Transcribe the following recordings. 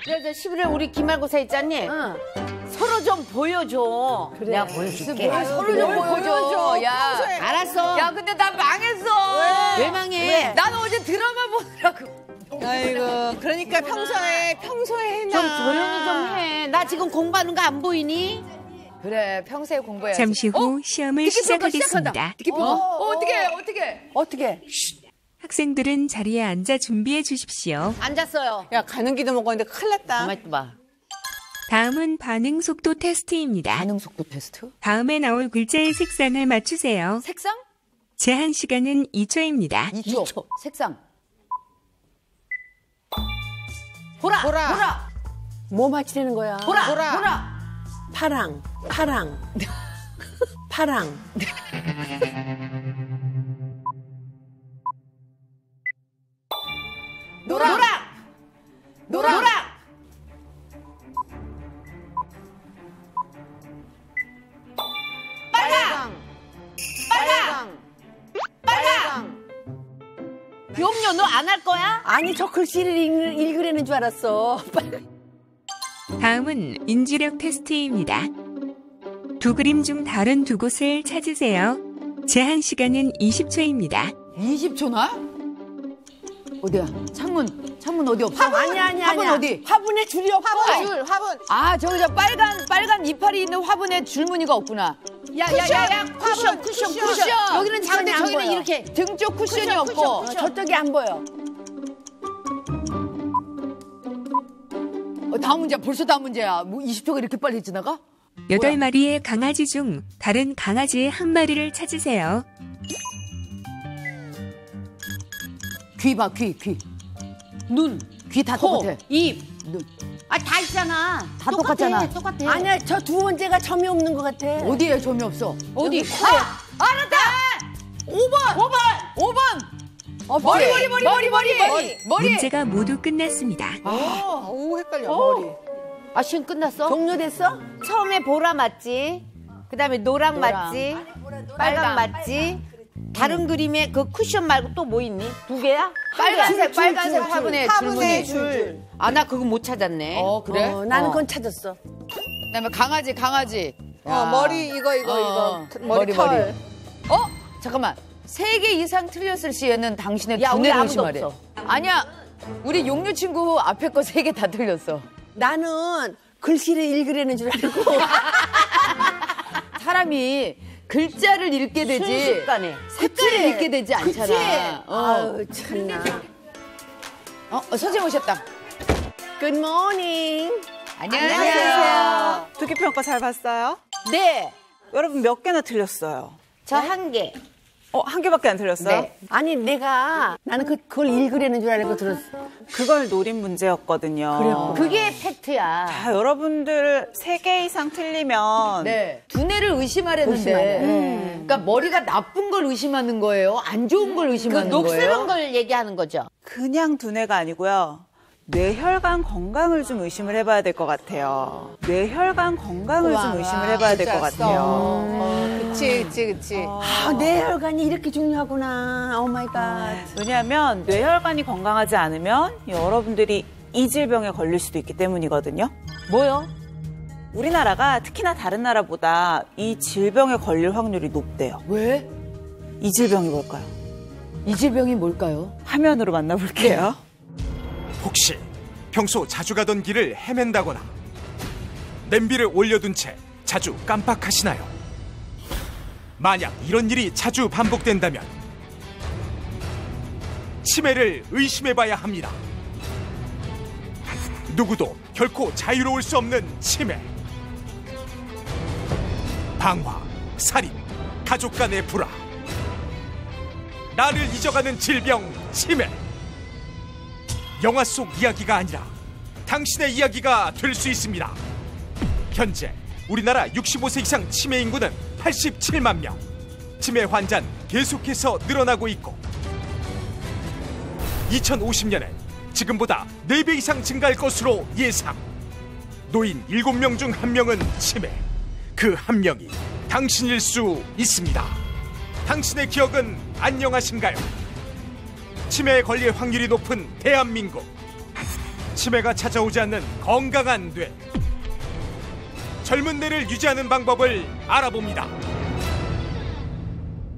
그래서 11월 우리 기말고사 있잖니? 응. 서로 좀 보여줘. 그래. 내가 보여줄게. 서로 좀 보여줘. 야, 알았어. 야, 근데 나 망했어. 왜 망해? 나는 어제 드라마 보느라고. 아이고, 그러니까 평소에 해놔. 좀 조용히 좀 해. 나 지금 공부하는 거 안 보이니? 그래, 평소에 공부해야지. 잠시 후 시험을 시작하겠습니다. 어떻게? 학생들은 자리에 앉아 준비해 주십시오. 앉았어요. 야, 가는 길도 먹었는데 큰일 났다. 가만히 있어봐. 다음은 반응 속도 테스트입니다. 반응 속도 테스트? 다음에 나올 글자의 색상을 맞추세요. 색상? 제한 시간은 2초입니다. 2초. 색상. 보라. 뭐 맞히려는 거야? 보라. 파랑. 노랑. 빨강. 염려 너 안 할 거야? 아니, 저 글씨를 읽으려는 줄 알았어. 다음은 인지력 테스트입니다. 두 그림 중 다른 두 곳을 찾으세요. 제한 시간은 20초입니다. 20초나? 어디야? 창문 어디 없어? 아니. 화분 어디? 화분에 줄이 없고. 화분. 아, 저기 저 빨간 이파리 있는 화분에 줄무늬가 없구나. 야야야야 쿠션. 여기는 작은데 안 저기는 보여. 이렇게 등쪽 쿠션이 없고. 저쪽이 안 보여. 다음 문제야. 벌써 다음 문제야. 뭐 20초가 이렇게 빨리 지나가? 8마리의 강아지 중 다른 강아지의 한 마리를 찾으세요. 귀 봐, 귀. 눈. 귀 다 똑같아. 입. 눈. 다 있잖아. 다 똑같잖아. 똑같아. 아니야, 저 두 번째가 점이 없는 것 같아. 어디에 점이 없어? 어디? 알았다! 5번! 머리! 문제가 모두 끝났습니다. 오, 헷갈려, 머리. 시험 끝났어? 종료됐어? 처음에 보라 맞지? 그다음에 노랑 맞지? 빨강 맞지? 다른 그림에 그 쿠션 말고 또 뭐 있니? 두 개야? 빨간색 화분에 줄무늬. 줄. 나 그거 못 찾았네. 그래? 나는 그건 찾았어. 그다음에 강아지. 머리, 이거. 머리 머리. 털. 잠깐만. 3개 이상 틀렸을 시에는 당신의 야, 우리 두뇌를 아무도 의심하래. 없어. 아니야. 우리 용유 친구 앞에 거 3개 다 틀렸어. 나는 글씨를 읽으려는 줄 알고. 사람이 글자를 읽게 되지. 순식간에. 색깔을 읽게 되지 않잖아. 아유, 참나. 선생님 오셨다. Good morning. 안녕하세요. 두기평가 잘 봤어요? 네. 여러분 몇 개나 틀렸어요? 저 한 개. 한 개밖에 안 틀렸어요? 네. 아니, 나는 그걸 읽으려는 줄 알고 들었어. 그걸 노린 문제였거든요. 그게 팩트야. 자, 여러분들 3개 이상 틀리면 네. 두뇌를 의심하려는데. 그러니까 머리가 나쁜 걸 의심하는 거예요? 안 좋은 걸 그 의심하는 거예요? 녹슬은 걸 얘기하는 거죠. 그냥 두뇌가 아니고요. 뇌혈관 건강을 좀 의심을 해봐야 될 것 같아요. 뇌혈관 건강을 좀 의심을 해봐야 될 것 같아요. 그치. 뇌혈관이 이렇게 중요하구나. 오 마이 갓. 왜냐하면 뇌혈관이 건강하지 않으면 여러분들이 이 질병에 걸릴 수도 있기 때문이거든요. 뭐요? 우리나라가 특히나 다른 나라보다 이 질병에 걸릴 확률이 높대요. 왜? 이 질병이 뭘까요? 이 질병이 뭘까요? 화면으로 만나볼게요. 혹시 평소 자주 가던 길을 헤맨다거나 냄비를 올려둔 채 자주 깜빡하시나요? 만약 이런 일이 자주 반복된다면 치매를 의심해봐야 합니다. 누구도 결코 자유로울 수 없는 치매. 방화, 살인, 가족 간의 불화. 나를 잊어가는 질병 치매. 영화 속 이야기가 아니라 당신의 이야기가 될 수 있습니다. 현재 우리나라 65세 이상 치매 인구는 87만 명. 치매 환자는 계속해서 늘어나고 있고 2050년엔 지금보다 4배 이상 증가할 것으로 예상. 노인 7명 중 1명은 치매. 그 1명이 당신일 수 있습니다. 당신의 기억은 안녕하신가요? 치매에 걸릴 확률이 높은 대한민국. 치매가 찾아오지 않는 건강한 뇌. 젊은 뇌를 유지하는 방법을 알아봅니다.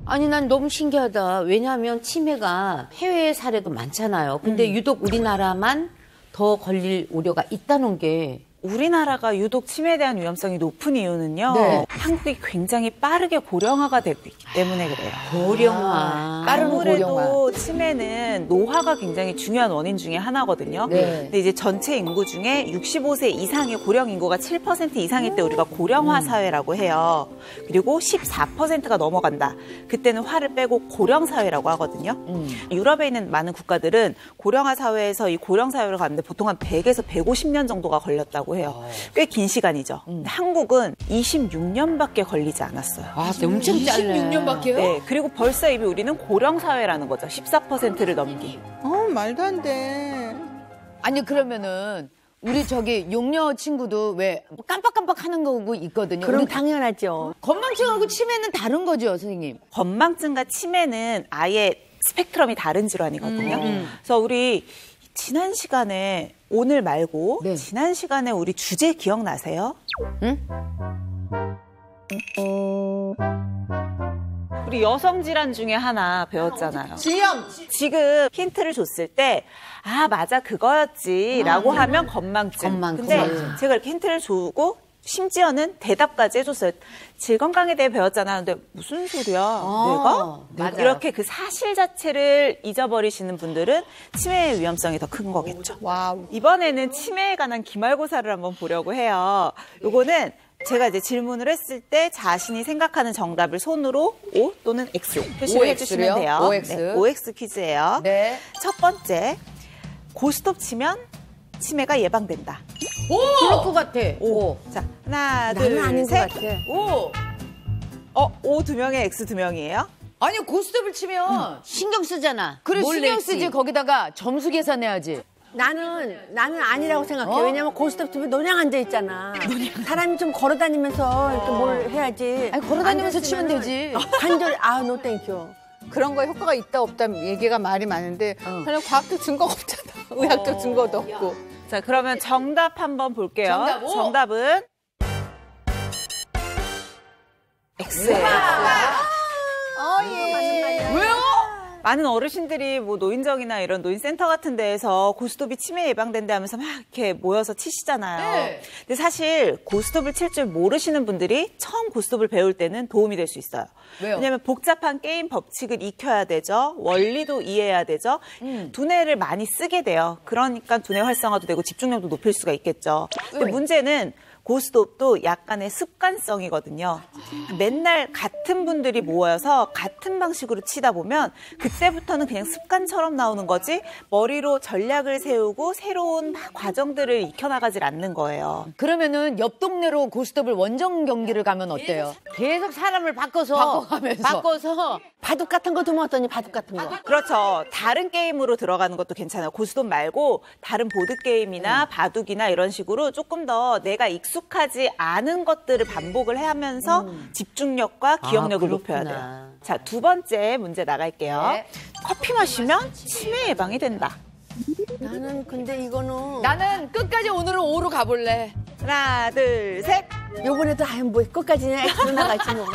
아니 난 너무 신기하다. 왜냐하면 치매가 해외 사례도 많잖아요. 근데 유독 우리나라만 더 걸릴 우려가 있다는 게 우리나라가 유독 치매에 대한 위험성이 높은 이유는요. 네. 한국이 굉장히 빠르게 고령화가 되기 때문에 그래요. 고령화. 아무래도 치매는 노화가 굉장히 중요한 원인 중에 하나거든요. 네. 근데 이제 전체 인구 중에 65세 이상의 고령 인구가 7% 이상일 때 우리가 고령화 사회라고 해요. 그리고 14%가 넘어간다. 그때는 화를 빼고 고령 사회라고 하거든요. 유럽에 있는 많은 국가들은 고령화 사회에서 이 고령 사회로 가는데 보통 한 100에서 150년 정도가 걸렸다고 해요. 꽤 긴 시간이죠. 근데 한국은 26년밖에 걸리지 않았어요. 아, 엄청 짧네. 26년밖에요? 네, 그리고 벌써 이미 우리는 고령 사회라는 거죠. 14%를 넘긴. 말도 안 돼. 아니 그러면은 우리 저기 용녀 친구도 왜 깜빡깜빡 하는 거고 있거든요. 그럼 우리 당연하죠. 건망증하고 치매는 다른 거죠, 선생님? 건망증과 치매는 아예 스펙트럼이 다른 질환이거든요. 그래서 우리 지난 시간에 오늘 말고 네. 지난 시간에 우리 주제 기억나세요? 우리 여성 질환 중에 하나 배웠잖아요. 질염. 지금 힌트를 줬을 때 아 맞아 그거였지라고 하면 건망증. 건망증. 근데 건망증. 제가 이렇게 힌트를 주고 심지어는 대답까지 해줬어요. 질건강에 대해 배웠잖아. 근데 무슨 소리야? 내가? 맞아요. 이렇게 그 사실 자체를 잊어버리시는 분들은 치매의 위험성이 더 큰 거겠죠. 와우. 이번에는 치매에 관한 기말고사를 한번 보려고 해요. 요거는 제가 이제 질문을 했을 때 자신이 생각하는 정답을 손으로 O 또는 X 표시를 해주시면 돼요. OX. 네, OX 퀴즈예요. 네. 첫 번째, 고스톱 치면 치매가 예방된다. 그럴 것 같아. O. 자, 하나, 나는 둘, 아닌 것 셋. 같아. 오. O 2명에 X 2명이에요? 아니 고스톱을 치면 신경 쓰잖아. 그래 뭘 신경 낼지. 쓰지 거기다가 점수 계산해야지. 나는 아니라고 생각해. 왜냐면 고스톱 집에 노냥 앉아 있잖아. 사람이 좀 걸어 다니면서 이렇게 뭘 해야지. 아니 걸어다니면서 치면 되지. 간절히 노 땡큐. 그런 거에 효과가 있다 없다 얘기가 말이 많은데 그냥 과학적 증거가 없잖아. 의학적 증거도 없고. 자, 그러면 정답 한번 볼게요. 정답 O. 정답은 X예요. 왜요? 많은 어르신들이 뭐 노인정이나 이런 노인센터 같은 데에서 고스톱이 치매 예방된다 하면서 막 이렇게 모여서 치시잖아요. 네. 근데 사실 고스톱을 칠 줄 모르시는 분들이 처음 고스톱을 배울 때는 도움이 될 수 있어요. 왜요? 왜냐하면 복잡한 게임 법칙을 익혀야 되죠. 원리도 이해해야 되죠. 두뇌를 많이 쓰게 돼요. 그러니까 두뇌 활성화도 되고 집중력도 높일 수가 있겠죠. 근데 문제는 고스톱도 약간의 습관성이거든요. 맨날 같은 분들이 모여서 같은 방식으로 치다 보면 그때부터는 그냥 습관처럼 나오는 거지 머리로 전략을 세우고 새로운 막 과정들을 익혀나가질 않는 거예요. 그러면은 옆 동네로 고스톱을 원정 경기를 가면 어때요? 계속 사람을 바꿔서 바꿔가면서. 바둑 같은 거 두면 어떠니? 바둑 같은 거. 그렇죠. 다른 게임으로 들어가는 것도 괜찮아요. 고스톱 말고 다른 보드게임이나 바둑이나 이런 식으로 조금 더 내가 익숙하지 않은 것들을 반복을 하면서 집중력과 기억력을 높여야 돼요. 자, 두 번째 문제 나갈게요. 네. 커피 마시면 치매 예방이 된다. 나는 근데 이거는 나는 끝까지 오늘은 O로 가볼래. 하나, 둘, 셋. 요번에도 뭐 끝까지 그냥 X로 나갈지 뭐.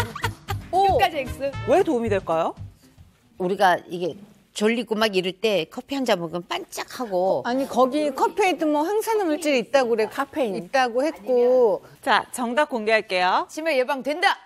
끝까지 X. 왜 도움이 될까요? 우리가 이게 졸리고 막 이럴 때 커피 한 잔 먹으면 반짝하고 아니 거기 커피에도 뭐 항산화 물질이 있다고 그래. 카페인. 있다고 했고. 자, 정답 공개할게요. 치매 예방된다.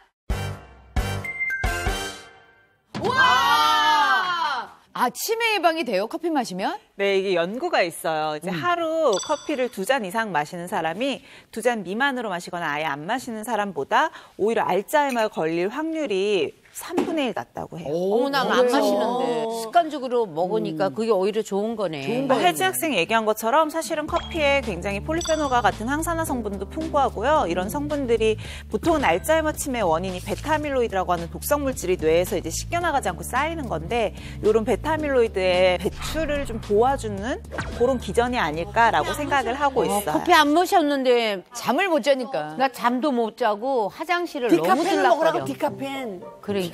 와! 아 치매 예방이 돼요? 커피 마시면? 네, 이게 연구가 있어요. 이제 하루 커피를 2잔 이상 마시는 사람이 2잔 미만으로 마시거나 아예 안 마시는 사람보다 오히려 알츠하이머에 걸릴 확률이 3분의 1 낮다고 해요. 어머 나는 안 마시는데 습관적으로 먹으니까 그게 오히려 좋은 거네. 혜지 학생이 얘기한 것처럼 사실은 커피에 굉장히 폴리페놀과 같은 항산화 성분도 풍부하고요. 이런 성분들이 보통은 알츠하이머 치매의 원인이 베타아밀로이드라고 하는 독성 물질이 뇌에서 이제 씻겨나가지 않고 쌓이는 건데 이런 베타아밀로이드의 배출을 좀 도와주는 그런 기전이 아닐까라고 생각을 하고 있어요. 커피 안 마셨는데 잠을 못 자니까. 나 잠도 못 자고 화장실을 너무 디카펜을 먹으라고 들락거려. 디카펜. 그러니까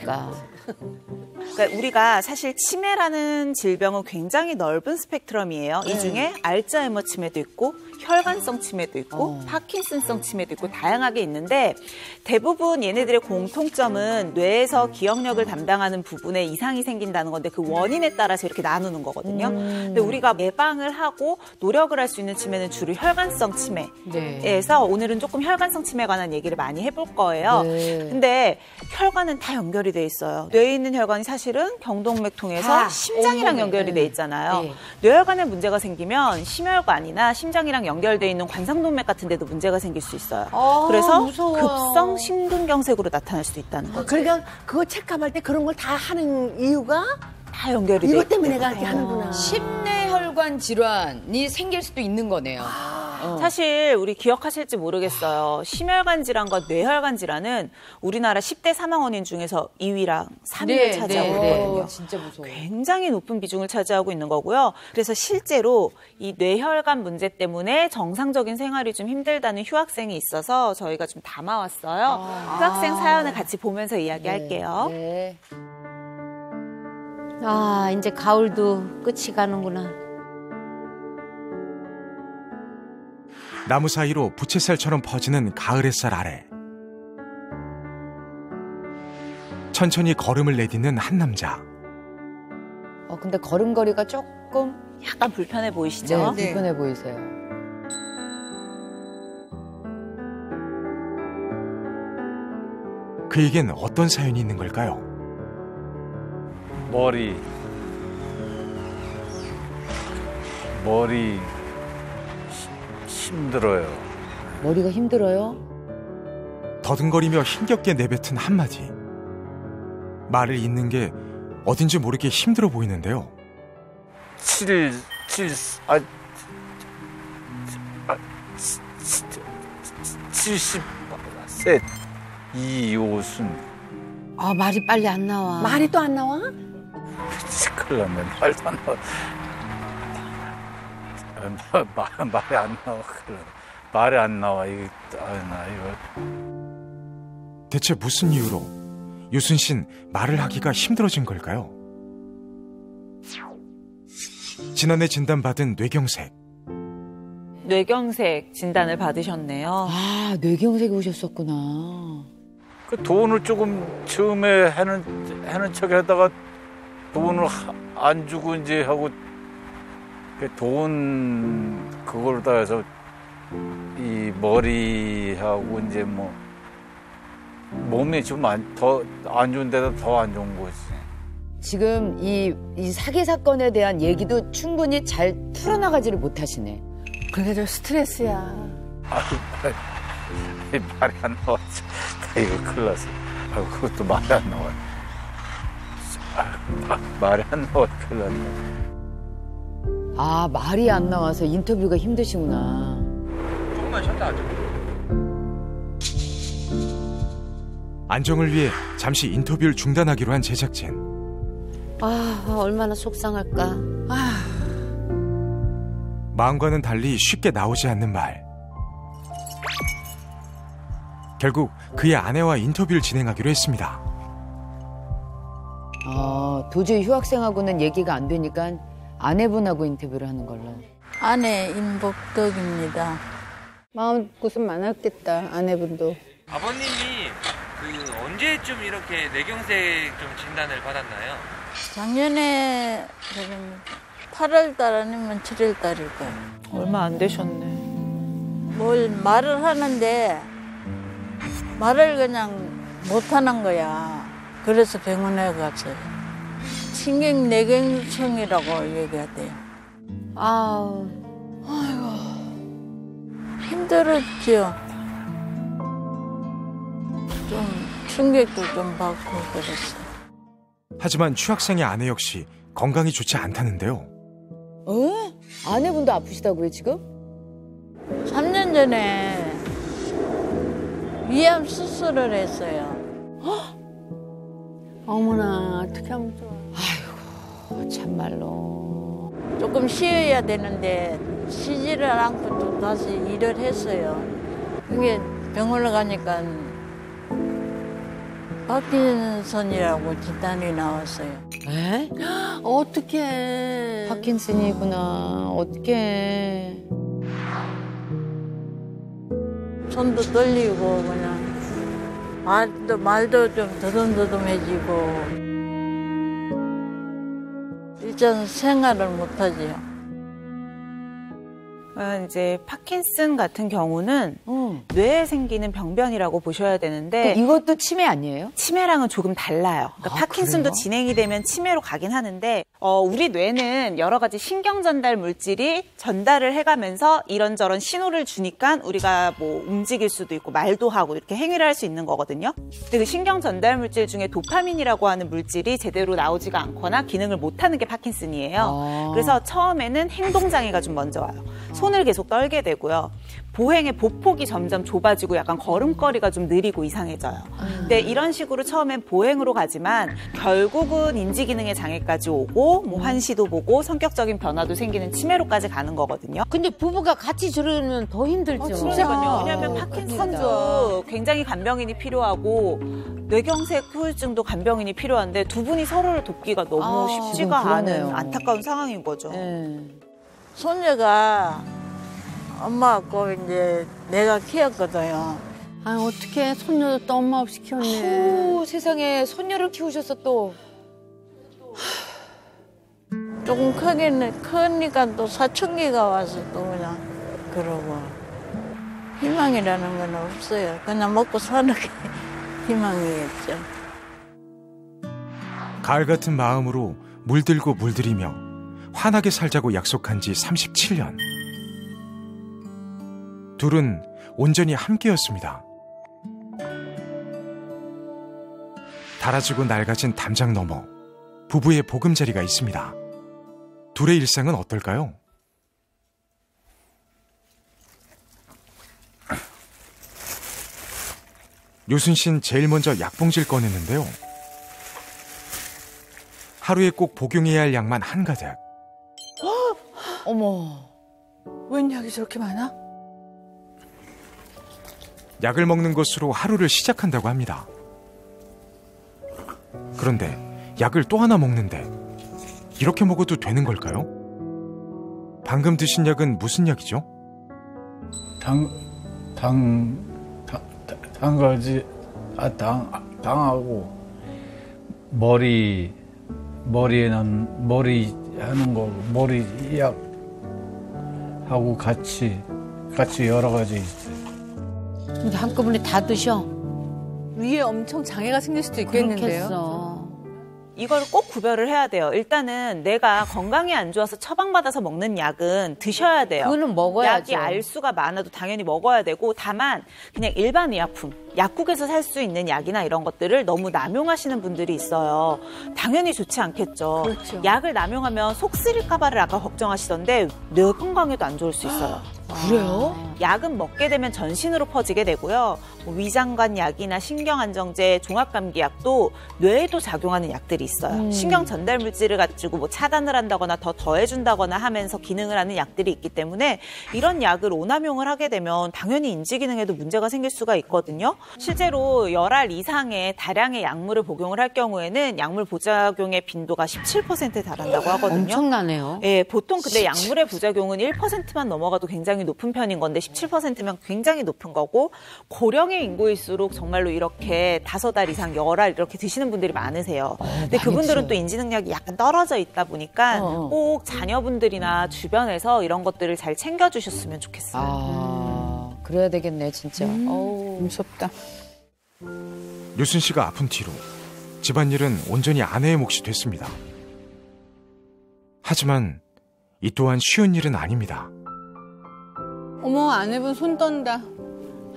그러니까 우리가 사실 치매라는 질병은 굉장히 넓은 스펙트럼이에요. 이 중에 알츠하이머 치매도 있고 혈관성 치매도 있고 파킨슨성 치매도 있고 다양하게 있는데 대부분 얘네들의 공통점은 뇌에서 기억력을 담당하는 부분에 이상이 생긴다는 건데 그 원인에 따라서 이렇게 나누는 거거든요. 근데 우리가 예방을 하고 노력을 할 수 있는 치매는 주로 혈관성 치매에서 오늘은 조금 혈관성 치매에 관한 얘기를 많이 해볼 거예요. 근데 혈관은 다 연결이 돼 있어요. 뇌에 있는 혈관이 사실은 경동맥 통해서 심장이랑 연결이 돼 있잖아요. 뇌혈관에 문제가 생기면 심혈관이나 심장이랑 연결돼 있는 관상동맥 같은 데도 문제가 생길 수 있어요. 그래서 무서워. 급성 심근경색으로 나타날 수도 있다는 거죠. 그러니까 그거 체크할 때 그런 걸 다 하는 이유가 다 연결이 돼 이것 있고. 때문에 내가 이렇게 하는구나. 심내혈관 질환이 생길 수도 있는 거네요. 사실 우리 기억하실지 모르겠어요. 심혈관 질환과 뇌혈관 질환은 우리나라 10대 사망 원인 중에서 2위랑 3위를 차지하고 있거든요. 진짜 무서워. 굉장히 높은 비중을 차지하고 있는 거고요. 그래서 실제로 이 뇌혈관 문제 때문에 정상적인 생활이 좀 힘들다는 휴학생이 있어서 저희가 좀 담아왔어요. 휴학생 사연을 같이 보면서 이야기할게요. 네. 아, 이제 가을도 끝이 가는구나. 나무 사이로 부채살처럼 퍼지는 가을 햇살 아래 천천히 걸음을 내딛는 한 남자. 근데 걸음걸이가 조금 약간 불편해 보이시죠? 불편해 보이세요. 그에겐 어떤 사연이 있는 걸까요? 머리 힘들어요. 머리가 힘들어요? 더듬거리며 힘겹게 내뱉은 한마디. 말을 잇는 게 어딘지 모르게 힘들어 보이는데요. 70세 이오순. 아, 말이 빨리 안 나와. 말이 또 안 나와? 큰일 났네. 말도 안 나와. 말이 안 나와. 큰일 났네. 말이 안 나와. 이거. 대체 무슨 이유로 유순 씨는 말을 하기가 힘들어진 걸까요? 지난해 진단받은 뇌경색. 뇌경색 진단을 받으셨네요. 아, 뇌경색이 오셨었구나. 그 돈을 조금 처음에 하는 척 하다가 돈을 안 주고 이제 하고 돈 그걸 다 해서 이 머리하고 이제 뭐 몸이 좀 더 안 좋은 데다 더 안 좋은 거지. 지금 이 사기 사건에 대한 얘기도 충분히 잘 풀어나가지를 못하시네. 그게 저 스트레스야. 말이 안 나와. 이거 큰일 났어. 그것도 말이 안 나와. 말이 안 나와. 큰일 났네. 아, 말이 안 나와서 인터뷰가 힘드시구나. 조금만 쉬었다 하죠. 안정을 위해 잠시 인터뷰를 중단하기로 한 제작진. 아, 얼마나 속상할까. 마음과는 달리 쉽게 나오지 않는 말. 결국 그의 아내와 인터뷰를 진행하기로 했습니다. 도저히 휴학생하고는 얘기가 안 되니까 아내분하고 인터뷰를 하는 걸로. 아내 임복덕입니다. 마음고생 많았겠다, 아내분도. 아버님이 언제쯤 이렇게 뇌경색 좀 진단을 받았나요? 작년에 8월 달 아니면 7월 달일 거예요. 얼마 안 되셨네. 뭘 말을 하는데 말을 그냥 못하는 거야. 그래서 병원에 갔어요. 신경내경성이라고 얘기하대요. 아우. 힘들었죠. 좀 충격도 좀 받고 그랬어요. 하지만 취학생의 아내 역시 건강이 좋지 않다는데요. 아내분도 아프시다고요, 지금? 3년 전에 위암 수술을 했어요. 어머나, 어떻게 하면 좋아. 참말로. 조금 쉬어야 되는데 쉬지를 않고 또 다시 일을 했어요. 그게 병원을 가니까 파킨슨이라고 진단이 나왔어요. 에? 어떡해. 파킨슨이구나. 어떡해. 손도 떨리고 그냥 말도 좀 더듬더듬해지고 일단 생활을 못하지요. 이제 파킨슨 같은 경우는 뇌에 생기는 병변이라고 보셔야 되는데 이것도 치매 아니에요? 치매랑은 조금 달라요. 그러니까 파킨슨도 그래요? 진행이 되면 치매로 가긴 하는데 우리 뇌는 여러 가지 신경 전달 물질이 전달을 해가면서 이런저런 신호를 주니까 우리가 뭐 움직일 수도 있고 말도 하고 이렇게 행위를 할 수 있는 거거든요. 근데 그 신경 전달 물질 중에 도파민이라고 하는 물질이 제대로 나오지가 않거나 기능을 못하는 게 파킨슨이에요. 그래서 처음에는 행동장애가 좀 먼저 와요. 손을 계속 떨게 되고요. 보행의 보폭이 점점 좁아지고 약간 걸음걸이가 좀 느리고 이상해져요. 근데 이런 식으로 처음엔 보행으로 가지만 결국은 인지기능의 장애까지 오고 뭐 환시도 보고 성격적인 변화도 생기는 치매로까지 가는 거거든요. 근데 부부가 같이 저러면 더 힘들죠. 그러니까요. 왜냐하면 파킨슨도 굉장히 간병인이 필요하고 뇌경색 후유증도 간병인이 필요한데 두 분이 서로를 돕기가 너무 쉽지가 않은 안타까운 상황인 거죠. 손녀가 엄마하고 이제 내가 키웠거든요. 아, 어떡해. 손녀도 또 엄마 없이 키웠네. 세상에 손녀를 키우셔서 또. 조금 크니까 또 사춘기가 와서 또 그냥 그러고 희망이라는 건 없어요. 그냥 먹고 사는 게 희망이겠죠. 가을 같은 마음으로 물들고 물들이며 환하게 살자고 약속한 지 37년. 둘은 온전히 함께였습니다. 달아지고 낡아진 담장 너머 부부의 보금자리가 있습니다. 둘의 일상은 어떨까요? 요순 씨는 제일 먼저 약봉지를 꺼냈는데요. 하루에 꼭 복용해야 할 약만 한가득. 어머, 웬 약이 저렇게 많아? 약을 먹는 것으로 하루를 시작한다고 합니다. 그런데 약을 또 하나 먹는데 이렇게 먹어도 되는 걸까요? 방금 드신 약은 무슨 약이죠? 당하고 머리에 난 머리 하는 거 머리 약하고 같이 여러 가지 있어요. 근데 한꺼번에 다 드셔. 위에 엄청 장애가 생길 수도 있겠는데요. 그렇겠어. 이걸 꼭 구별을 해야 돼요. 일단은 내가 건강에 안 좋아서 처방받아서 먹는 약은 드셔야 돼요. 그거는 먹어야죠. 약이 알수가 많아도 당연히 먹어야 되고 다만 그냥 일반 의약품, 약국에서 살 수 있는 약이나 이런 것들을 너무 남용하시는 분들이 있어요. 당연히 좋지 않겠죠. 그렇죠. 약을 남용하면 속 쓰릴까 봐를 아까 걱정하시던데 뇌 건강에도 안 좋을 수 있어요. 그래요? 약은 먹게 되면 전신으로 퍼지게 되고요. 뭐 위장관 약이나 신경안정제, 종합감기약도 뇌에도 작용하는 약들이 있어요. 신경 전달 물질을 가지고 뭐 차단을 한다거나 더 더해준다거나 하면서 기능을 하는 약들이 있기 때문에 이런 약을 오남용을 하게 되면 당연히 인지기능에도 문제가 생길 수가 있거든요. 실제로 열알 이상의 다량의 약물을 복용을 할 경우에는 약물 부작용의 빈도가 17%에 달한다고 하거든요. 엄청나네요. 예, 보통 근데 약물의 부작용은 1%만 넘어가도 굉장히 높은 편인 건데 17%면 굉장히 높은 거고 고령의 인구일수록 정말로 이렇게 5알 이상 열알 이렇게 드시는 분들이 많으세요. 근데 그분들은 또 인지 능력이 약간 떨어져 있다 보니까 꼭 자녀분들이나 주변에서 이런 것들을 잘 챙겨주셨으면 좋겠어요. 그래야 되겠네 진짜. 무섭다. 요순 씨가 아픈 뒤로 집안일은 온전히 아내의 몫이 됐습니다. 하지만 이 또한 쉬운 일은 아닙니다. 어머, 아내분 손 떤다.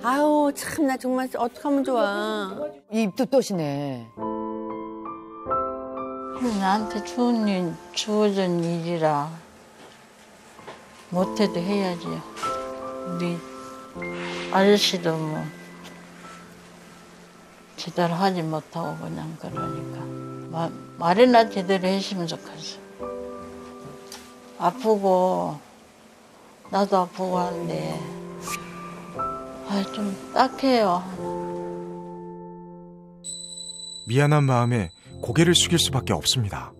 아유, 참, 나 정말 어떡하면 좋아. 입도 떠시네. 나한테 주어진 일이라 못해도 해야지. 우리 아저씨도 뭐 제대로 하지 못하고 그냥 그러니까 말이나 제대로 했으면 좋겠어. 아프고 나도 아프고 하는데 좀 딱해요. 미안한 마음에 고개를 숙일 수밖에 없습니다.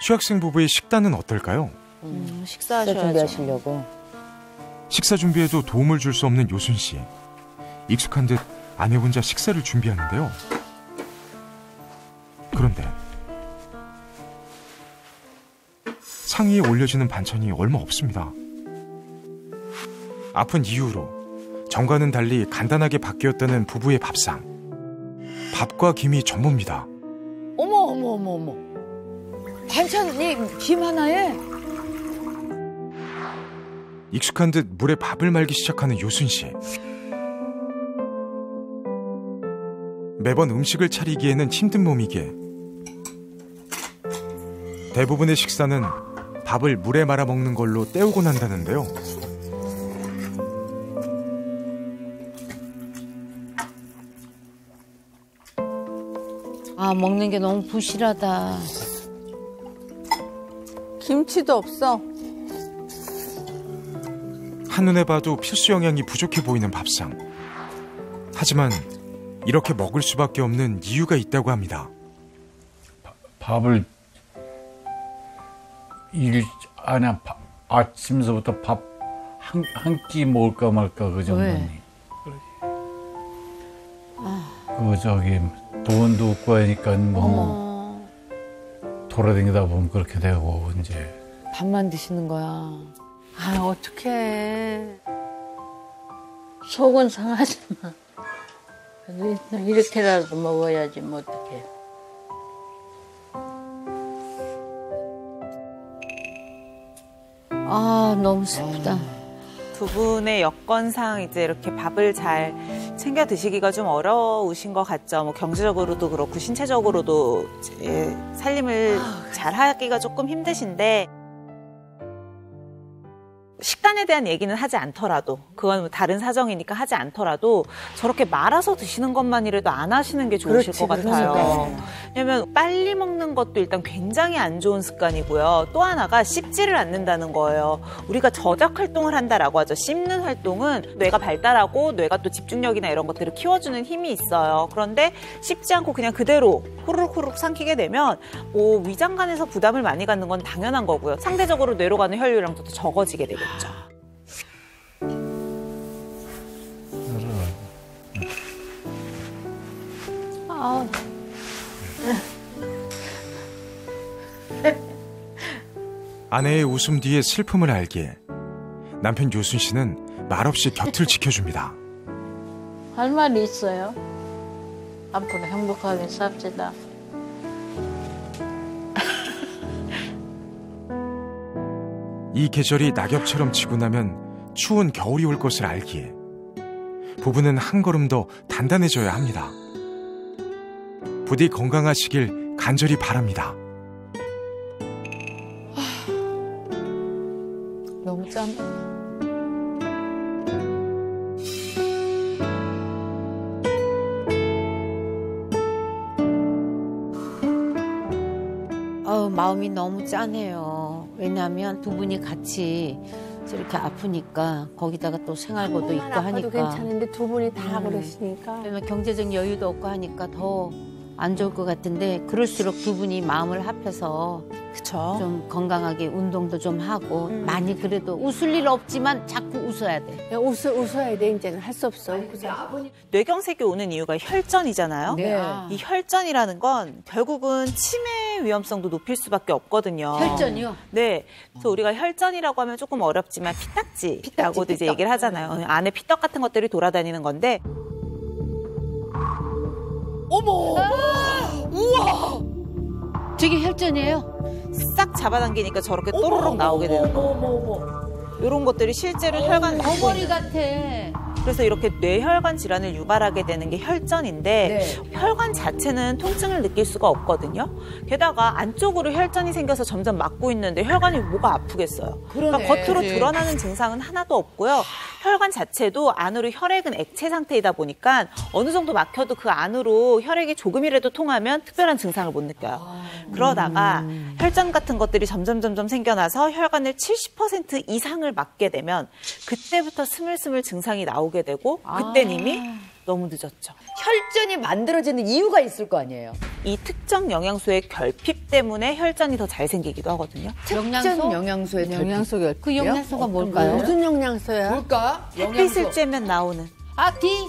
취학생 부부의 식단은 어떨까요? 식사하셔야죠. 준비하시려고. 식사 준비에도 도움을 줄 수 없는 요순 씨. 익숙한 듯 아내 혼자 식사를 준비하는데요. 그런데 상위에 올려지는 반찬이 얼마 없습니다. 아픈 이유로 전과는 달리 간단하게 바뀌었다는 부부의 밥상. 밥과 김이 전부입니다. 어머. 반찬이 김 하나에? 익숙한 듯 물에 밥을 말기 시작하는 요순 씨. 매번 음식을 차리기에는 힘든 몸이기에 대부분의 식사는 밥을 물에 말아 먹는 걸로 때우곤 한다는데요. 아, 먹는 게 너무 부실하다. 김치도 없어. 한눈에 봐도 필수 영양이 부족해 보이는 밥상. 하지만 이렇게 먹을 수밖에 없는 이유가 있다고 합니다. 밥을 아침서부터 밥 한 끼 먹을까 말까 그 정도니. 그 저기 돈도 없고 하니까 뭐 돌아다니다 보면 그렇게 되고 이제 밥만 드시는 거야. 아, 어떡해. 속은 상하지만 이렇게라도 먹어야지 뭐 어떡해. 아, 너무 슬프다. 두 분의 여건상 이제 이렇게 밥을 잘 챙겨 드시기가 좀 어려우신 것 같죠. 뭐 경제적으로도 그렇고 신체적으로도 이제 살림을 잘 하기가 조금 힘드신데 식단에 대한 얘기는 하지 않더라도 그건 뭐 다른 사정이니까 하지 않더라도 저렇게 말아서 드시는 것만이라도 안 하시는 게 좋으실 것 같아요. 왜냐면 빨리 먹는 것도 일단 굉장히 안 좋은 습관이고요. 또 하나가 씹지를 않는다는 거예요. 우리가 저작 활동을 한다라고 하죠. 씹는 활동은 뇌가 발달하고 뇌가 또 집중력이나 이런 것들을 키워주는 힘이 있어요. 그런데 씹지 않고 그냥 그대로 후루룩 삼키게 되면 뭐 위장관에서 부담을 많이 갖는 건 당연한 거고요. 상대적으로 뇌로 가는 혈류량도 더 적어지게 되겠죠. 아내의 웃음 뒤에 슬픔을 알기에 남편 요순 씨는 말없이 곁을 지켜줍니다. 할 말이 있어요. 앞으로 행복하게 삽시다. 이 계절이 낙엽처럼 지고 나면 추운 겨울이 올 것을 알기에 부부는 한 걸음 더 단단해져야 합니다. 부디 건강하시길 간절히 바랍니다. 너무 짠. 마음이 너무 짠해요. 왜냐하면 두 분이 같이 이렇게 아프니까 거기다가 또 생활고도 있고 하니까. 괜찮은데 두 분이 다 그러시니까. 그러면 경제적 여유도 없고 하니까 더 안 좋을 것 같은데 그럴수록 두 분이 마음을 합해서 그쵸? 좀 건강하게 운동도 좀 하고 많이 그래도 웃을 일 없지만 자꾸 웃어야 돼. 웃어야 돼. 이제는 할 수 없어. 뇌경색이 오는 이유가 혈전이잖아요. 네. 이 혈전이라는 건 결국은 치매 위험성도 높일 수밖에 없거든요. 혈전이요? 네. 그래서 우리가 혈전이라고 하면 조금 어렵지만 피딱지라고도 이제 얘기를 하잖아요. 안에 피떡 같은 것들이 돌아다니는 건데. 어머! 우와! 저게 혈전이에요? 싹 잡아당기니까 저렇게 또르륵 나오게 되는 거예요. 이런 것들이 실제로 혈관 머리 같아. 그래서 이렇게 뇌혈관 질환을 유발하게 되는 게 혈전인데 혈관 자체는 통증을 느낄 수가 없거든요. 게다가 안쪽으로 혈전이 생겨서 점점 막고 있는데 혈관이 뭐가 아프겠어요. 그러니까 겉으로 드러나는 증상은 하나도 없고요. 혈관 자체도 안으로 혈액은 액체 상태이다 보니까 어느 정도 막혀도 그 안으로 혈액이 조금이라도 통하면 특별한 증상을 못 느껴요. 그러다가 혈전 같은 것들이 점점 생겨나서 혈관을 70% 이상을 막게 되면 그때부터 스물스물 증상이 나오게 되고 그땐 이미 너무 늦었죠. 혈전이 만들어지는 이유가 있을 거 아니에요? 이 특정 영양소의 결핍 때문에 혈전이 더 잘 생기기도 하거든요. 특정 영양소의 영양소 결핍. 그 영양소가 뭘까요? 무슨 영양소야? 뭘까? 햇빛을 쬐면 나오는. D,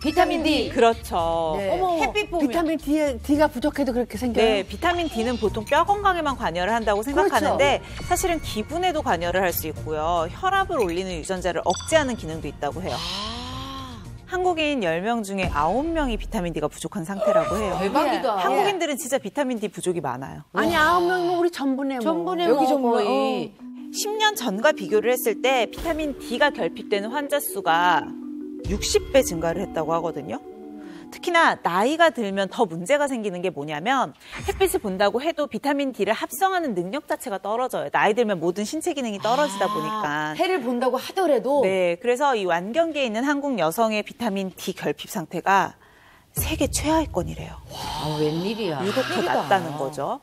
비타민 D. 그렇죠. 네. 어머, 햇빛 보면. 비타민 D가 부족해도 그렇게 생겨요? 네, 비타민 D는 보통 뼈 건강에만 관여를 한다고 생각하는데 사실은 기분에도 관여를 할 수 있고요. 혈압을 올리는 유전자를 억제하는 기능도 있다고 해요. 한국인 10명 중에 9명이 비타민 D가 부족한 상태라고 해요. 대박이다. 한국인들은 진짜 비타민 D 부족이 많아요. 아니 9명이면 우리 전부네 뭐. 전부네 여기 뭐 전부 거의. 10년 전과 비교를 했을 때 비타민 D가 결핍되는 환자 수가 60배 증가를 했다고 하거든요. 특히나 나이가 들면 더 문제가 생기는 게 뭐냐면 햇빛을 본다고 해도 비타민 D를 합성하는 능력 자체가 떨어져요. 나이 들면 모든 신체 기능이 떨어지다 보니까. 해를 본다고 하더라도 네, 그래서 이 완경계에 있는 한국 여성의 비타민 D 결핍 상태가 세계 최하위권이래요. 와, 웬일이야. 유독 더 낮다는 거죠.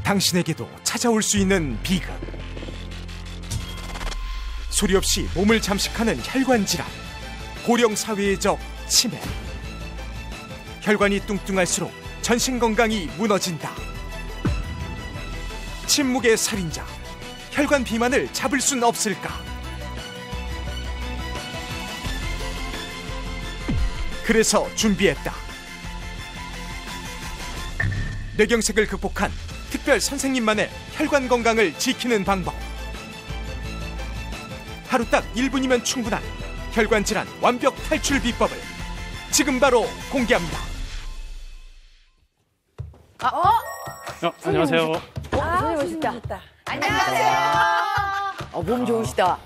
당신에게도 찾아올 수 있는 비극. 소리 없이 몸을 잠식하는 혈관 질환. 고령 사회의 적 치매. 혈관이 뚱뚱할수록 전신 건강이 무너진다. 침묵의 살인자. 혈관 비만을 잡을 순 없을까? 그래서 준비했다. 뇌경색을 극복한 특별 선생님만의 혈관 건강을 지키는 방법. 하루 딱 1분이면 충분한 혈관 질환 완벽 탈출 비법을 지금 바로 공개합니다. 안녕하세요. 선생님 오셨다. 몸 좋으시다.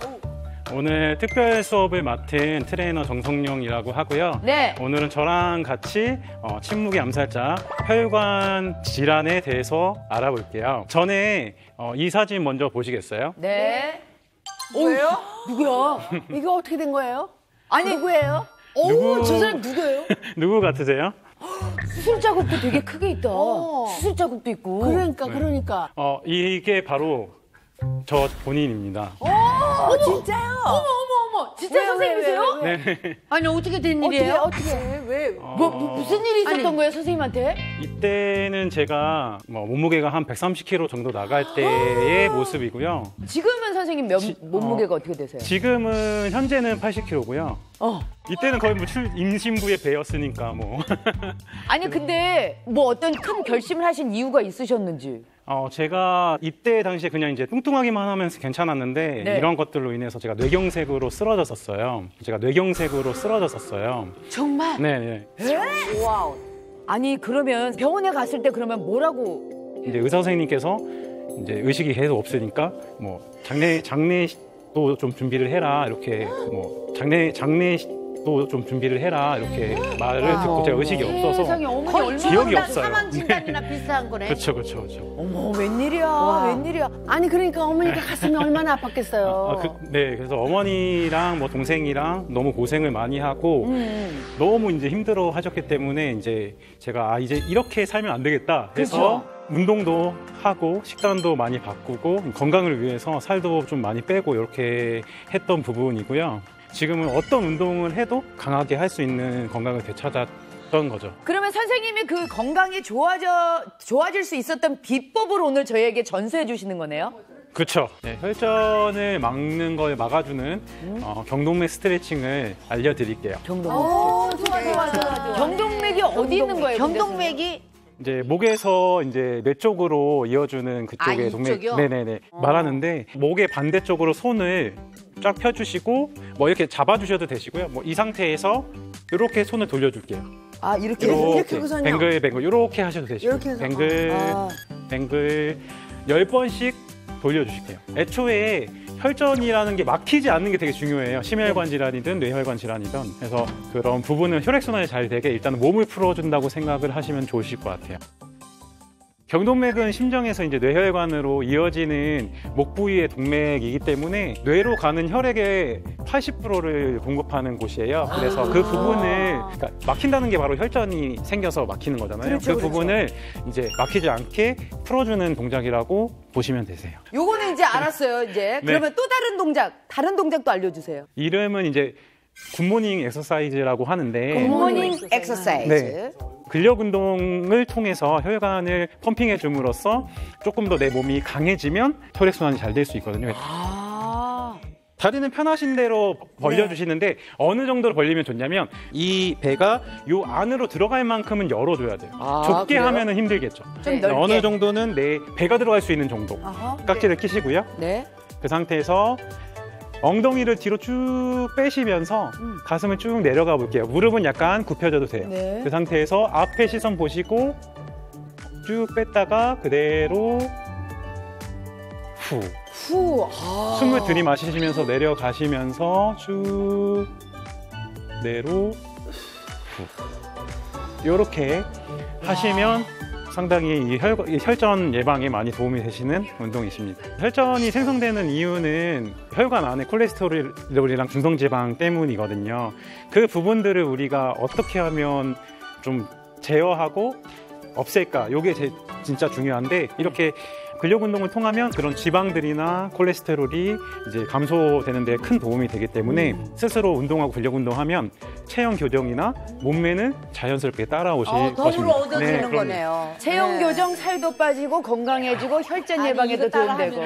오늘 특별 수업을 맡은 트레이너 정성용이라고 하고요. 네. 오늘은 저랑 같이 침묵의 암살자 혈관 질환에 대해서 알아볼게요. 전에 이 사진 먼저 보시겠어요? 네. 뭐예요? 누구야? 이거 어떻게 된 거예요? 아니, 누구예요? 저 사람 누구예요? 누구 같으세요? 수술 자국도 되게 크게 있다. 수술 자국도 있고. 그러니까. 이게 바로 저 본인입니다. 진짜요? 어머. 진짜 선생님이세요? 네. 아니 어떻게 된 일이에요? 어떻게? 왜? 무슨 일이 있었던 거예요, 선생님한테? 이때는 제가 몸무게가 한 130kg 정도 나갈 때의 모습이고요. 지금은 선생님 몸무게가 어떻게 되세요? 지금은 현재는 80kg고요. 이때는 거의 뭐 임신부의 배였으니까 뭐. 아니 근데 뭐 어떤 큰 결심을 하신 이유가 있으셨는지. 제가 이때 당시에 그냥 이제 뚱뚱하기만 하면서 괜찮았는데 네. 이런 것들로 인해서 제가 뇌경색으로 쓰러졌었어요. 정말? 네. 와우. 아니 그러면 병원에 갔을 때 그러면 뭐라고? 이제 의사 선생님께서 이제 의식이 계속 없으니까 뭐 장례도 좀 준비를 해라 이렇게 뭐 장례도 좀 준비를 해라 이렇게 말을 듣고 제가 의식이 없어서 세상에 어머니 기억이 얼마나 없어요. 사망 진단이나 비슷한 거네. 그렇죠. 어머 웬일이야. 아니 그러니까 어머니가 갔으면 얼마나 아팠겠어요. 네, 그래서 어머니랑 뭐 동생이랑 너무 고생을 많이 하고 너무 이제 힘들어 하셨기 때문에 이제 제가 이제 이렇게 살면 안 되겠다 해서 운동도 하고 식단도 많이 바꾸고 건강을 위해서 살도 좀 많이 빼고 이렇게 했던 부분이고요. 지금은 어떤 운동을 해도 강하게 할 수 있는 건강을 되찾았던 거죠. 그러면 선생님이 그 건강이 좋아질 수 있었던 비법을 오늘 저희에게 전수해 주시는 거네요? 그렇죠. 네, 혈전을 막는 걸 막아주는 경동맥 스트레칭을 알려드릴게요. 경동맥이 어디 있는 거예요? 경동맥이 이제 목에서 이제 뇌 쪽으로 이어주는 그쪽에 이쪽이요? 네네네 말하는데 목의 반대쪽으로 손을 쫙 펴주시고 뭐 이렇게 잡아주셔도 되시고요. 뭐 이 상태에서 이렇게 손을 돌려줄게요. 이렇게 하고선요? 뱅글 이렇게 하셔도 되시고 이렇게 해서. 뱅글 10번씩 돌려주실게요. 애초에 혈전이라는 게 막히지 않는 게 되게 중요해요. 심혈관 질환이든 뇌혈관 질환이든. 그래서 그런 부분은 혈액순환이 잘 되게 일단 몸을 풀어준다고 생각을 하시면 좋으실 것 같아요. 경동맥은 심장에서 이제 뇌혈관으로 이어지는 목 부위의 동맥이기 때문에 뇌로 가는 혈액의 80%를 공급하는 곳이에요. 그래서 그 부분을 그러니까 막힌다는 게 바로 혈전이 생겨서 막히는 거잖아요. 그 부분을 이제 막히지 않게 풀어주는 동작이라고 보시면 되세요. 요거는 이제 알았어요. 이제 그러면 또 다른 동작도 알려주세요. 이름은 이제 굿모닝 엑서사이즈라고 하는데 굿모닝 엑서사이즈. 네. 근력 운동을 통해서 혈관을 펌핑해 줌으로써 조금 더 내 몸이 강해지면 혈액순환이 잘 될 수 있거든요. 다리는 편하신 대로 벌려주시는데 어느 정도로 벌리면 좋냐면 이 배가 요 안으로 들어갈 만큼은 열어줘야 돼요. 좁게 그래요? 하면은 힘들겠죠. 좀 넓게. 어느 정도는 내 배가 들어갈 수 있는 정도. 깍지를 끼시고요. 네. 그 상태에서 엉덩이를 뒤로 쭉 빼시면서 가슴을 쭉 내려가 볼게요. 무릎은 약간 굽혀져도 돼요. 네. 그 상태에서 앞에 시선 보시고 쭉 뺐다가 그대로 후. 숨을 들이마시면서 내려가시면서 쭉 내로 후. 이렇게 하시면 상당히 이 혈전 예방에 많이 도움이 되시는 운동이십니다. 혈전이 생성되는 이유는 혈관 안에 콜레스테롤이랑 중성지방 때문이거든요. 그 부분들을 우리가 어떻게 하면 좀 제어하고 없앨까? 이게 진짜 중요한데 이렇게 근력 운동을 통하면 그런 지방들이나 콜레스테롤이 이제 감소되는 데 큰 도움이 되기 때문에 스스로 운동하고 근력 운동하면 체형 교정이나 몸매는 자연스럽게 따라오실 것입니다. 덤으로 얻어지는 그럼요. 거네요. 체형 교정, 살도 빠지고 건강해지고 혈전 예방에도 도움되고.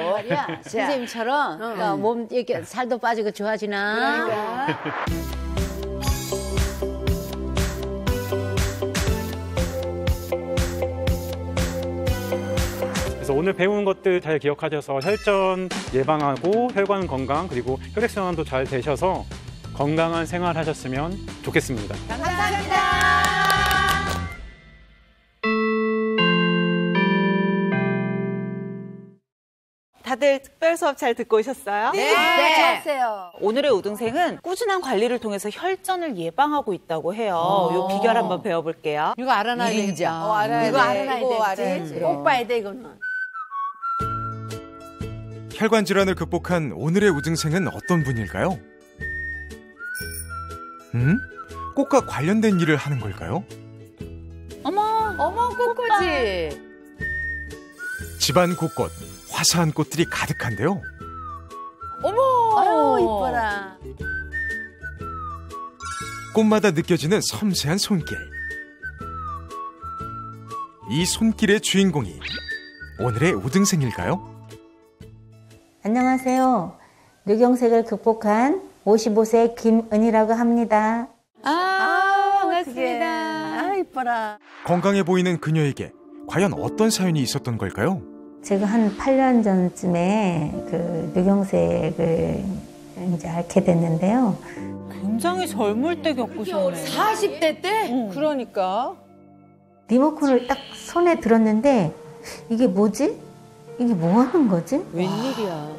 선생님처럼 그러니까 몸 이렇게 살도 빠지고 좋아지나. 그래서 오늘 배운 것들 잘 기억하셔서 혈전 예방하고 혈관 건강 그리고 혈액순환도 잘 되셔서 건강한 생활 하셨으면 좋겠습니다. 다들 특별 수업 잘 듣고 오셨어요? 좋았어요. 오늘의 우등생은 꾸준한 관리를 통해서 혈전을 예방하고 있다고 해요. 요 비결 한번 배워볼게요. 이거 알아놔야 일인자. 되겠다. 알아야 이거 돼. 알아놔야 이거 알아야지. 되지. 꼭 봐야 돼 이거는. 혈관 질환을 극복한 오늘의 우등생은 어떤 분일까요? 꽃과 관련된 일을 하는 걸까요? 어머, 꽃꽂이. 집안 곳곳 화사한 꽃들이 가득한데요. 어머. 아유 이뻐라. 꽃마다 느껴지는 섬세한 손길. 이 손길의 주인공이 오늘의 우등생일까요? 안녕하세요. 뇌경색을 극복한 55세 김은희라고 합니다. 반갑습니다. 아 이뻐라. 건강해 보이는 그녀에게 과연 어떤 사연이 있었던 걸까요? 제가 한 8년 전쯤에 그 뇌경색을 이제 앓게 됐는데요. 굉장히 젊을 때 겪으셨네. 40대 때? 그러니까. 리모컨을 딱 손에 들었는데 이게 뭐지? 이게 뭐 하는 거지? 웬일이야.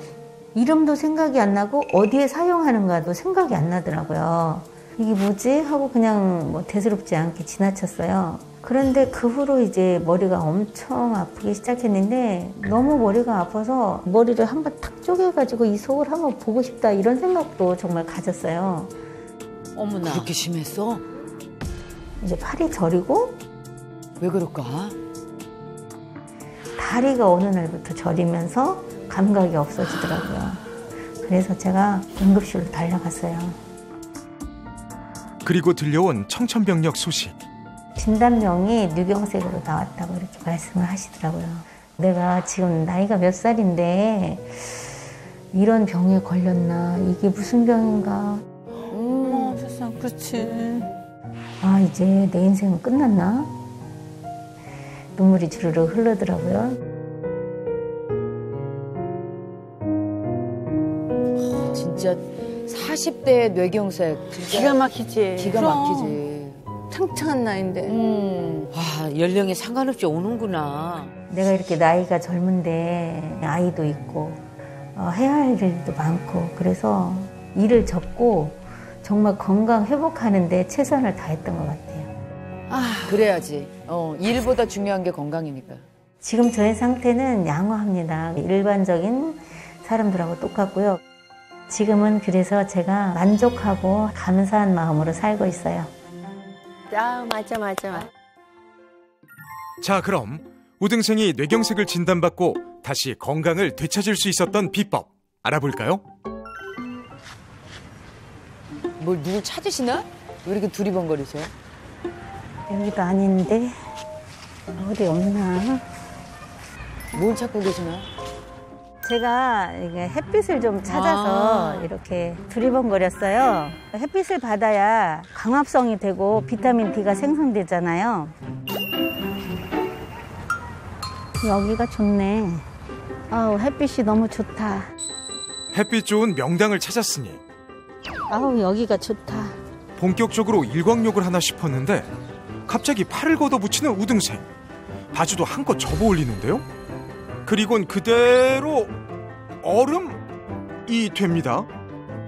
이름도 생각이 안 나고 어디에 사용하는가도 생각이 안 나더라고요. 이게 뭐지? 하고 그냥 뭐 대수롭지 않게 지나쳤어요. 그런데 그 후로 이제 머리가 엄청 아프기 시작했는데 너무 머리가 아파서 머리를 한번 탁 쪼개가지고 이 속을 한번 보고 싶다 이런 생각도 정말 가졌어요. 어머나. 그렇게 심했어? 이제 팔이 저리고 왜 그럴까? 다리가 어느 날부터 저리면서 감각이 없어지더라고요. 그래서 제가 응급실로 달려갔어요. 그리고 들려온 청천벽력 소식. 진단명이 뇌경색으로 나왔다고 이렇게 말씀을 하시더라고요. 내가 지금 나이가 몇 살인데 이런 병에 걸렸나, 이게 무슨 병인가. 세상 그렇지. 아, 이제 내 인생은 끝났나? 눈물이 주르륵 흐르더라고요. 진짜 40대 뇌경색. 진짜 기가 막히지. 기가 막히지. 탕탕한 나이인데. 와, 연령에 상관없이 오는구나. 내가 이렇게 나이가 젊은데 아이도 있고 해야 할 일도 많고 그래서 일을 접고 정말 건강 회복하는데 최선을 다했던 것 같아요. 그래야지. 일보다 중요한 게 건강이니까. 지금 저의 상태는 양호합니다. 일반적인 사람들하고 똑같고요. 지금은 그래서 제가 만족하고 감사한 마음으로 살고 있어요. 아 맞아. 자, 그럼 우등생이 뇌경색을 진단받고 다시 건강을 되찾을 수 있었던 비법 알아볼까요? 뭘 누굴 찾으시나? 왜 이렇게 두리번거리세요? 여기도 아닌데 어디 없나? 뭘 찾고 계시나? 제가 이게 햇빛을 좀 찾아서 이렇게 두리번거렸어요. 햇빛을 받아야 광합성이 되고 비타민 D가 생성되잖아요. 여기가 좋네. 아우, 햇빛이 너무 좋다. 햇빛 좋은 명당을 찾았으니 아우, 여기가 좋다. 본격적으로 일광욕을 하나 싶었는데 갑자기 팔을 걷어붙이는 우등생. 바지도 한껏 접어 올리는데요. 그리곤 그대로 얼음이 됩니다.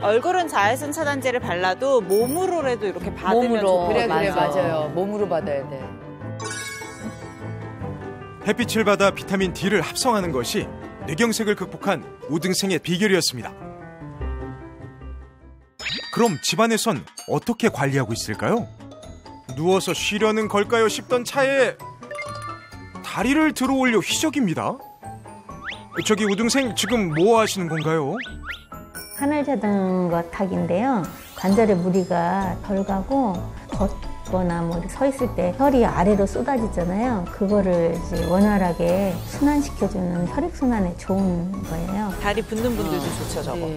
얼굴은 자외선 차단제를 발라도 몸으로라도 이렇게 받으면 몸으로. 좋거든요. 그래 맞아요. 몸으로 받아야 돼. 햇빛을 받아 비타민 D를 합성하는 것이 뇌경색을 극복한 우등생의 비결이었습니다. 그럼 집안에선 어떻게 관리하고 있을까요? 누워서 쉬려는 걸까요 싶던 차에 다리를 들어 올려 휘적입니다. 저기 우등생 지금 뭐 하시는 건가요? 하늘 자전거 타기인데요. 관절에 무리가 덜 가고 걷거나 뭐 서 있을 때 혈이 아래로 쏟아지잖아요. 그거를 이제 원활하게 순환시켜주는 혈액순환에 좋은 거예요. 다리 붓는 분들도 좋죠, 저거.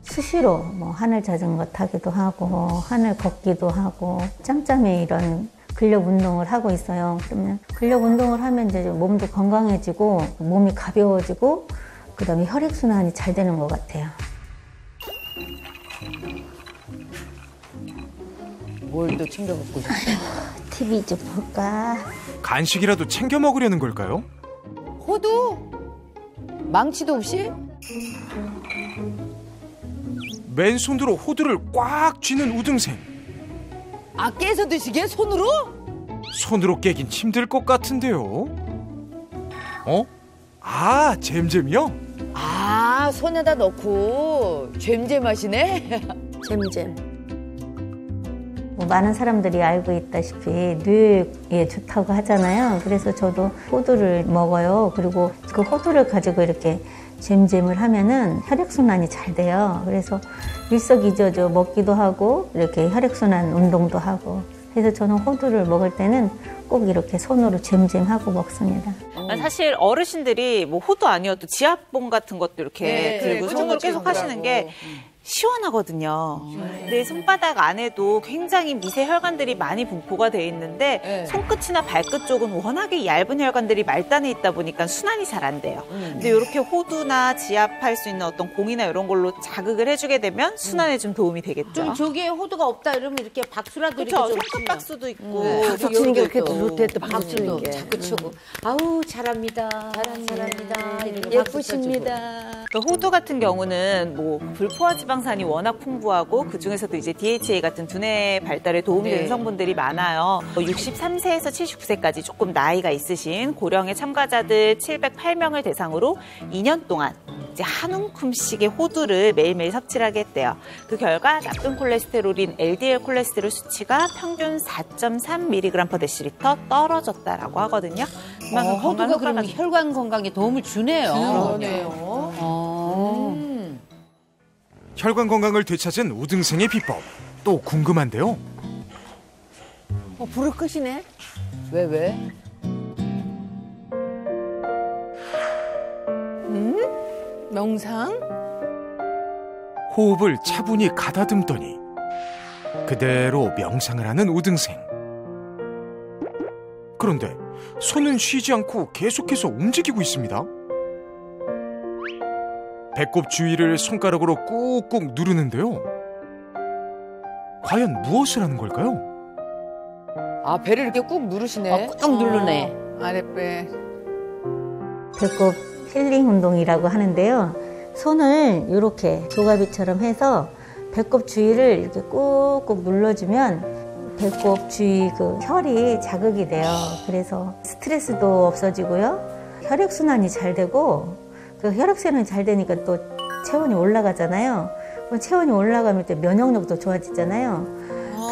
수시로 뭐 하늘 자전거 타기도 하고 하늘 걷기도 하고 짬짬이 이런 근력 운동을 하고 있어요. 그러면 근력 운동을 하면 이제 몸도 건강해지고 몸이 가벼워지고 그다음에 혈액 순환이 잘 되는 것 같아요. 뭘 또 챙겨 먹고 싶어? TV 좀 볼까? 간식이라도 챙겨 먹으려는 걸까요? 호두? 망치도 없이? 맨손으로 호두를 꽉 쥐는 우등생. 아, 깨서 드시게? 손으로? 손으로 깨긴 힘들 것 같은데요. 어? 아, 잼잼이요? 아, 손에다 넣고 잼잼 하시네? 잼잼. 뭐 많은 사람들이 알고 있다시피 뇌에 좋다고 하잖아요. 그래서 저도 호두를 먹어요. 그리고 그 호두를 가지고 이렇게 잼잼을 하면은 혈액순환이 잘 돼요. 그래서 일석이조죠. 먹기도 하고 이렇게 혈액순환 운동도 하고. 그래서 저는 호두를 먹을 때는 꼭 이렇게 손으로 잼잼하고 먹습니다. 사실 어르신들이 뭐 호두 아니어도 지압봉 같은 것도 이렇게 들고 손으로 계속 하시는 게 시원하거든요. 내 손바닥 안에도 굉장히 미세 혈관들이 많이 분포가 돼 있는데 손끝이나 발끝 쪽은 워낙에 얇은 혈관들이 말단에 있다 보니까 순환이 잘 안 돼요. 근데 이렇게 호두나 지압할 수 있는 어떤 공이나 이런 걸로 자극을 해주게 되면 순환에 좀 도움이 되겠죠. 그럼 저기에 호두가 없다 이러면 이렇게 박수라도 그렇죠. 이렇게 좀 손끝 박수도 있고. 박수 치는 게 그렇게 좋대, 또 박수 치는 게. 자꾸 치고. 아우 잘합니다. 잘합니다. 이렇게 예쁘십니다. 그 호두 같은 경우는 뭐 불포화 지방산이 워낙 풍부하고 그 중에서도 이제 DHA 같은 두뇌 발달에 도움이 되는 성분들이 많아요. 63세에서 79세까지 조금 나이가 있으신 고령의 참가자들 708명을 대상으로 2년 동안 이제 한 움큼씩의 호두를 매일매일 섭취를 하게 했대요. 그 결과 나쁜 콜레스테롤인 LDL 콜레스테롤 수치가 평균 4.3mg/dL 떨어졌다라고 하거든요. 그만큼 호두가 건강 그러면 효과가 혈관 건강에 도움을 주네요. 그러네요. 혈관 건강을 되찾은 우등생의 비법. 또 궁금한데요. 불을 끄시네. 왜? 명상? 호흡을 차분히 가다듬더니 그대로 명상을 하는 우등생. 그런데 손은 쉬지 않고 계속해서 움직이고 있습니다. 배꼽 주위를 손가락으로 꾹꾹 누르는데요. 과연 무엇을 하는 걸까요? 아, 배를 이렇게 꾹 누르시네. 꾹 누르네. 아랫배. 배꼽 힐링 운동이라고 하는데요. 손을 이렇게 조가비처럼 해서 배꼽 주위를 이렇게 꾹꾹 눌러주면 배꼽 주위 그 혈이 자극이 돼요. 그래서 스트레스도 없어지고요. 혈액순환이 잘 되고 그 혈액순환이 잘 되니까 또 체온이 올라가잖아요. 체온이 올라가면 또 면역력도 좋아지잖아요.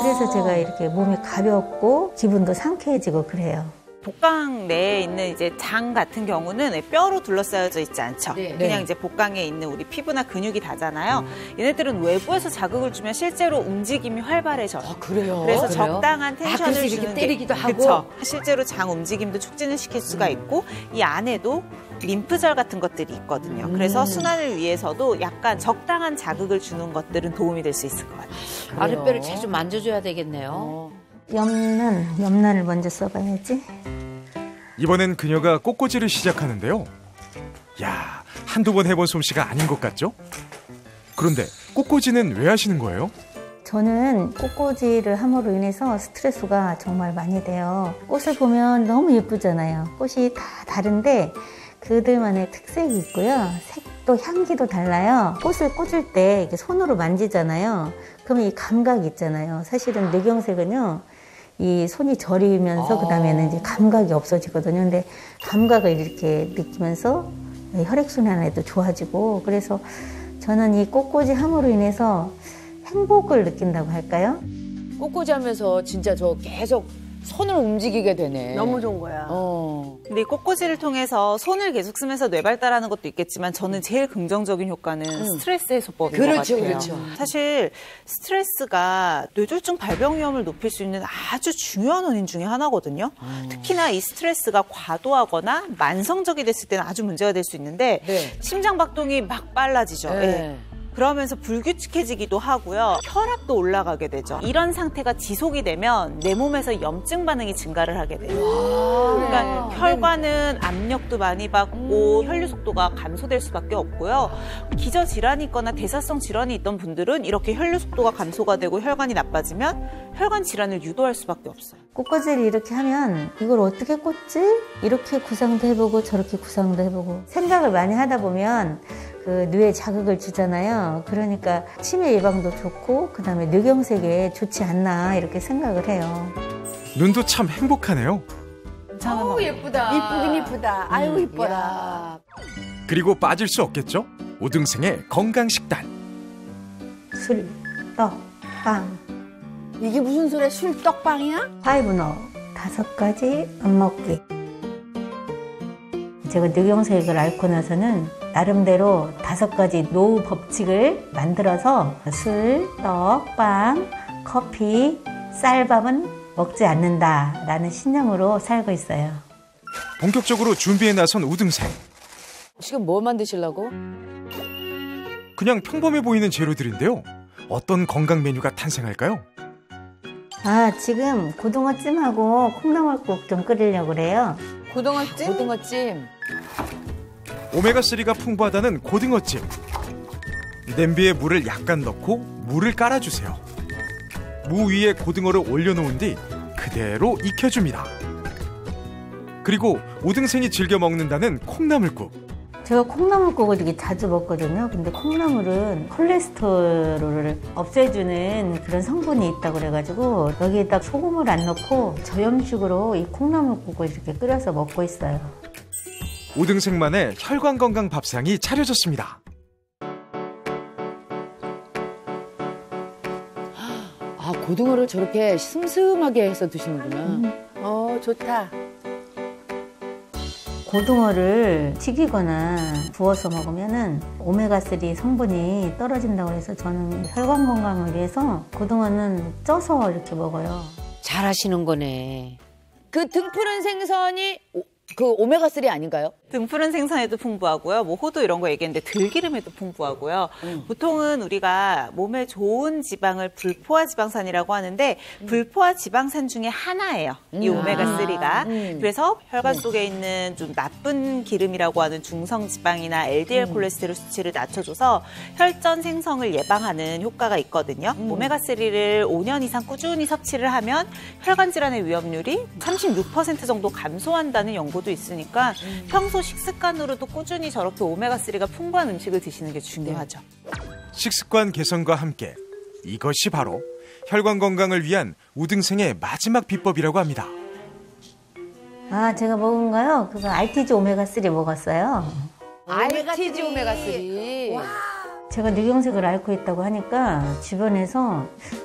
그래서 제가 이렇게 몸이 가볍고 기분도 상쾌해지고 그래요. 복강 내에 있는 이제 장 같은 경우는 뼈로 둘러싸여져 있지 않죠. 그냥 이제 복강에 있는 우리 피부나 근육이 다잖아요. 얘네들은 외부에서 자극을 주면 실제로 움직임이 활발해져요. 그래요? 그래서 적당한 텐션을 그래서 주는 이렇게 때리기도 하고. 그쵸. 실제로 장 움직임도 촉진을 시킬 수가 있고 이 안에도 림프절 같은 것들이 있거든요. 그래서 순환을 위해서도 약간 적당한 자극을 주는 것들은 도움이 될 수 있을 것 같아요. 아랫배를 자주 만져줘야 되겠네요. 염란을 먼저 써봐야지. 이번엔 그녀가 꽃꽂이를 시작하는데요. 야, 한두 번 해본 솜씨가 아닌 것 같죠? 그런데 꽃꽂이는 왜 하시는 거예요? 저는 꽃꽂이를 함으로 인해서 스트레스가 정말 많이 돼요. 꽃을 보면 너무 예쁘잖아요. 꽃이 다 다른데 그들만의 특색이 있고요. 색도 향기도 달라요. 꽃을 꽂을 때 이렇게 손으로 만지잖아요. 그러면 이 감각이 있잖아요. 사실은 뇌경색은요. 이 손이 저리면서 그다음에는 이제 감각이 없어지거든요. 근데 감각을 이렇게 느끼면서 혈액순환에도 좋아지고 그래서 저는 이 꽃꽂이 함으로 인해서 행복을 느낀다고 할까요? 꽃꽂이 하면서 진짜 저 계속 손을 움직이게 되네. 너무 좋은 거야. 근데 이 꽃꽂이를 통해서 손을 계속 쓰면서 뇌발달하는 것도 있겠지만 저는 제일 긍정적인 효과는 스트레스 해소법인 것 같아요. 그렇죠. 사실 스트레스가 뇌졸중 발병 위험을 높일 수 있는 아주 중요한 원인 중에 하나거든요. 특히나 이 스트레스가 과도하거나 만성적이 됐을 때는 아주 문제가 될 수 있는데 심장 박동이 막 빨라지죠. 그러면서 불규칙해지기도 하고요. 혈압도 올라가게 되죠. 이런 상태가 지속이 되면 내 몸에서 염증 반응이 증가를 하게 돼요. 그러니까 혈관은 압력도 많이 받고 혈류 속도가 감소될 수밖에 없고요. 기저질환이 있거나 대사성 질환이 있던 분들은 이렇게 혈류 속도가 감소가 되고 혈관이 나빠지면 혈관 질환을 유도할 수밖에 없어요. 꽃꽂이를 이렇게 하면 이걸 어떻게 꽂지? 이렇게 구상도 해보고 저렇게 구상도 해보고 생각을 많이 하다 보면 그 뇌에 자극을 주잖아요. 그러니까 치매 예방도 좋고 그다음에 뇌경색에 좋지 않나 이렇게 생각을 해요. 눈도 참 행복하네요. 어우 예쁘다. 이쁘긴 이쁘다. 아유 이뻐라. 그리고 빠질 수 없겠죠? 우등생의 건강식단. 술, 떡, 빵. 이게 무슨 소리야? 술, 떡빵이야? 5No 5가지 안 먹기. 제가 뇌경색을 앓고 나서는 나름대로 5가지 노후 법칙을 만들어서 술, 떡, 빵, 커피, 쌀밥은 먹지 않는다라는 신념으로 살고 있어요. 본격적으로 준비에 나선 우등생. 지금 뭐 만드시려고? 그냥 평범해 보이는 재료들인데요. 어떤 건강 메뉴가 탄생할까요? 지금 고등어찜하고 콩나물국 좀 끓이려고 그래요. 고등어찜? 고등어찜. 오메가3가 풍부하다는 고등어찜. 냄비에 물을 약간 넣고 물을 깔아주세요. 무 위에 고등어를 올려놓은 뒤 그대로 익혀줍니다. 그리고 우등생이 즐겨 먹는다는 콩나물국. 제가 콩나물국을 되게 자주 먹거든요. 근데 콩나물은 콜레스테롤을 없애주는 그런 성분이 있다고 그래가지고 여기에다 소금을 안 넣고 저염식으로 이 콩나물국을 이렇게 끓여서 먹고 있어요. 우등생만의 혈관 건강 밥상이 차려졌습니다. 고등어를 저렇게 슴슴하게 해서 드시는구나. 좋다. 고등어를 튀기거나 구워서 먹으면은 오메가3 성분이 떨어진다고 해서 저는 혈관 건강을 위해서 고등어는 쪄서 이렇게 먹어요. 잘하시는 거네. 그 등푸른 생선이 그 오메가3 아닌가요? 등푸른 생선에도 풍부하고요. 뭐 호두 이런 거 얘기했는데 들기름에도 풍부하고요. 보통은 우리가 몸에 좋은 지방을 불포화 지방산이라고 하는데 불포화 지방산 중에 하나예요. 이 오메가3가. 그래서 혈관 속에 있는 좀 나쁜 기름이라고 하는 중성 지방이나 LDL 콜레스테롤 수치를 낮춰줘서 혈전 생성을 예방하는 효과가 있거든요. 오메가3를 5년 이상 꾸준히 섭취를 하면 혈관 질환의 위험률이 36% 정도 감소한다는 연구도 있으니까 평소 식습관으로도 꾸준히 저렇게 오메가3가 풍부한 음식을 드시는 게 중요하죠. 식습관 개선과 함께 이것이 바로 혈관 건강을 위한 우등생의 마지막 비법이라고 합니다. 제가 먹은 거요? 그거 RTG 오메가3 먹었어요. RTG 오메가3. 제가 뇌경색을 앓고 있다고 하니까 주변에서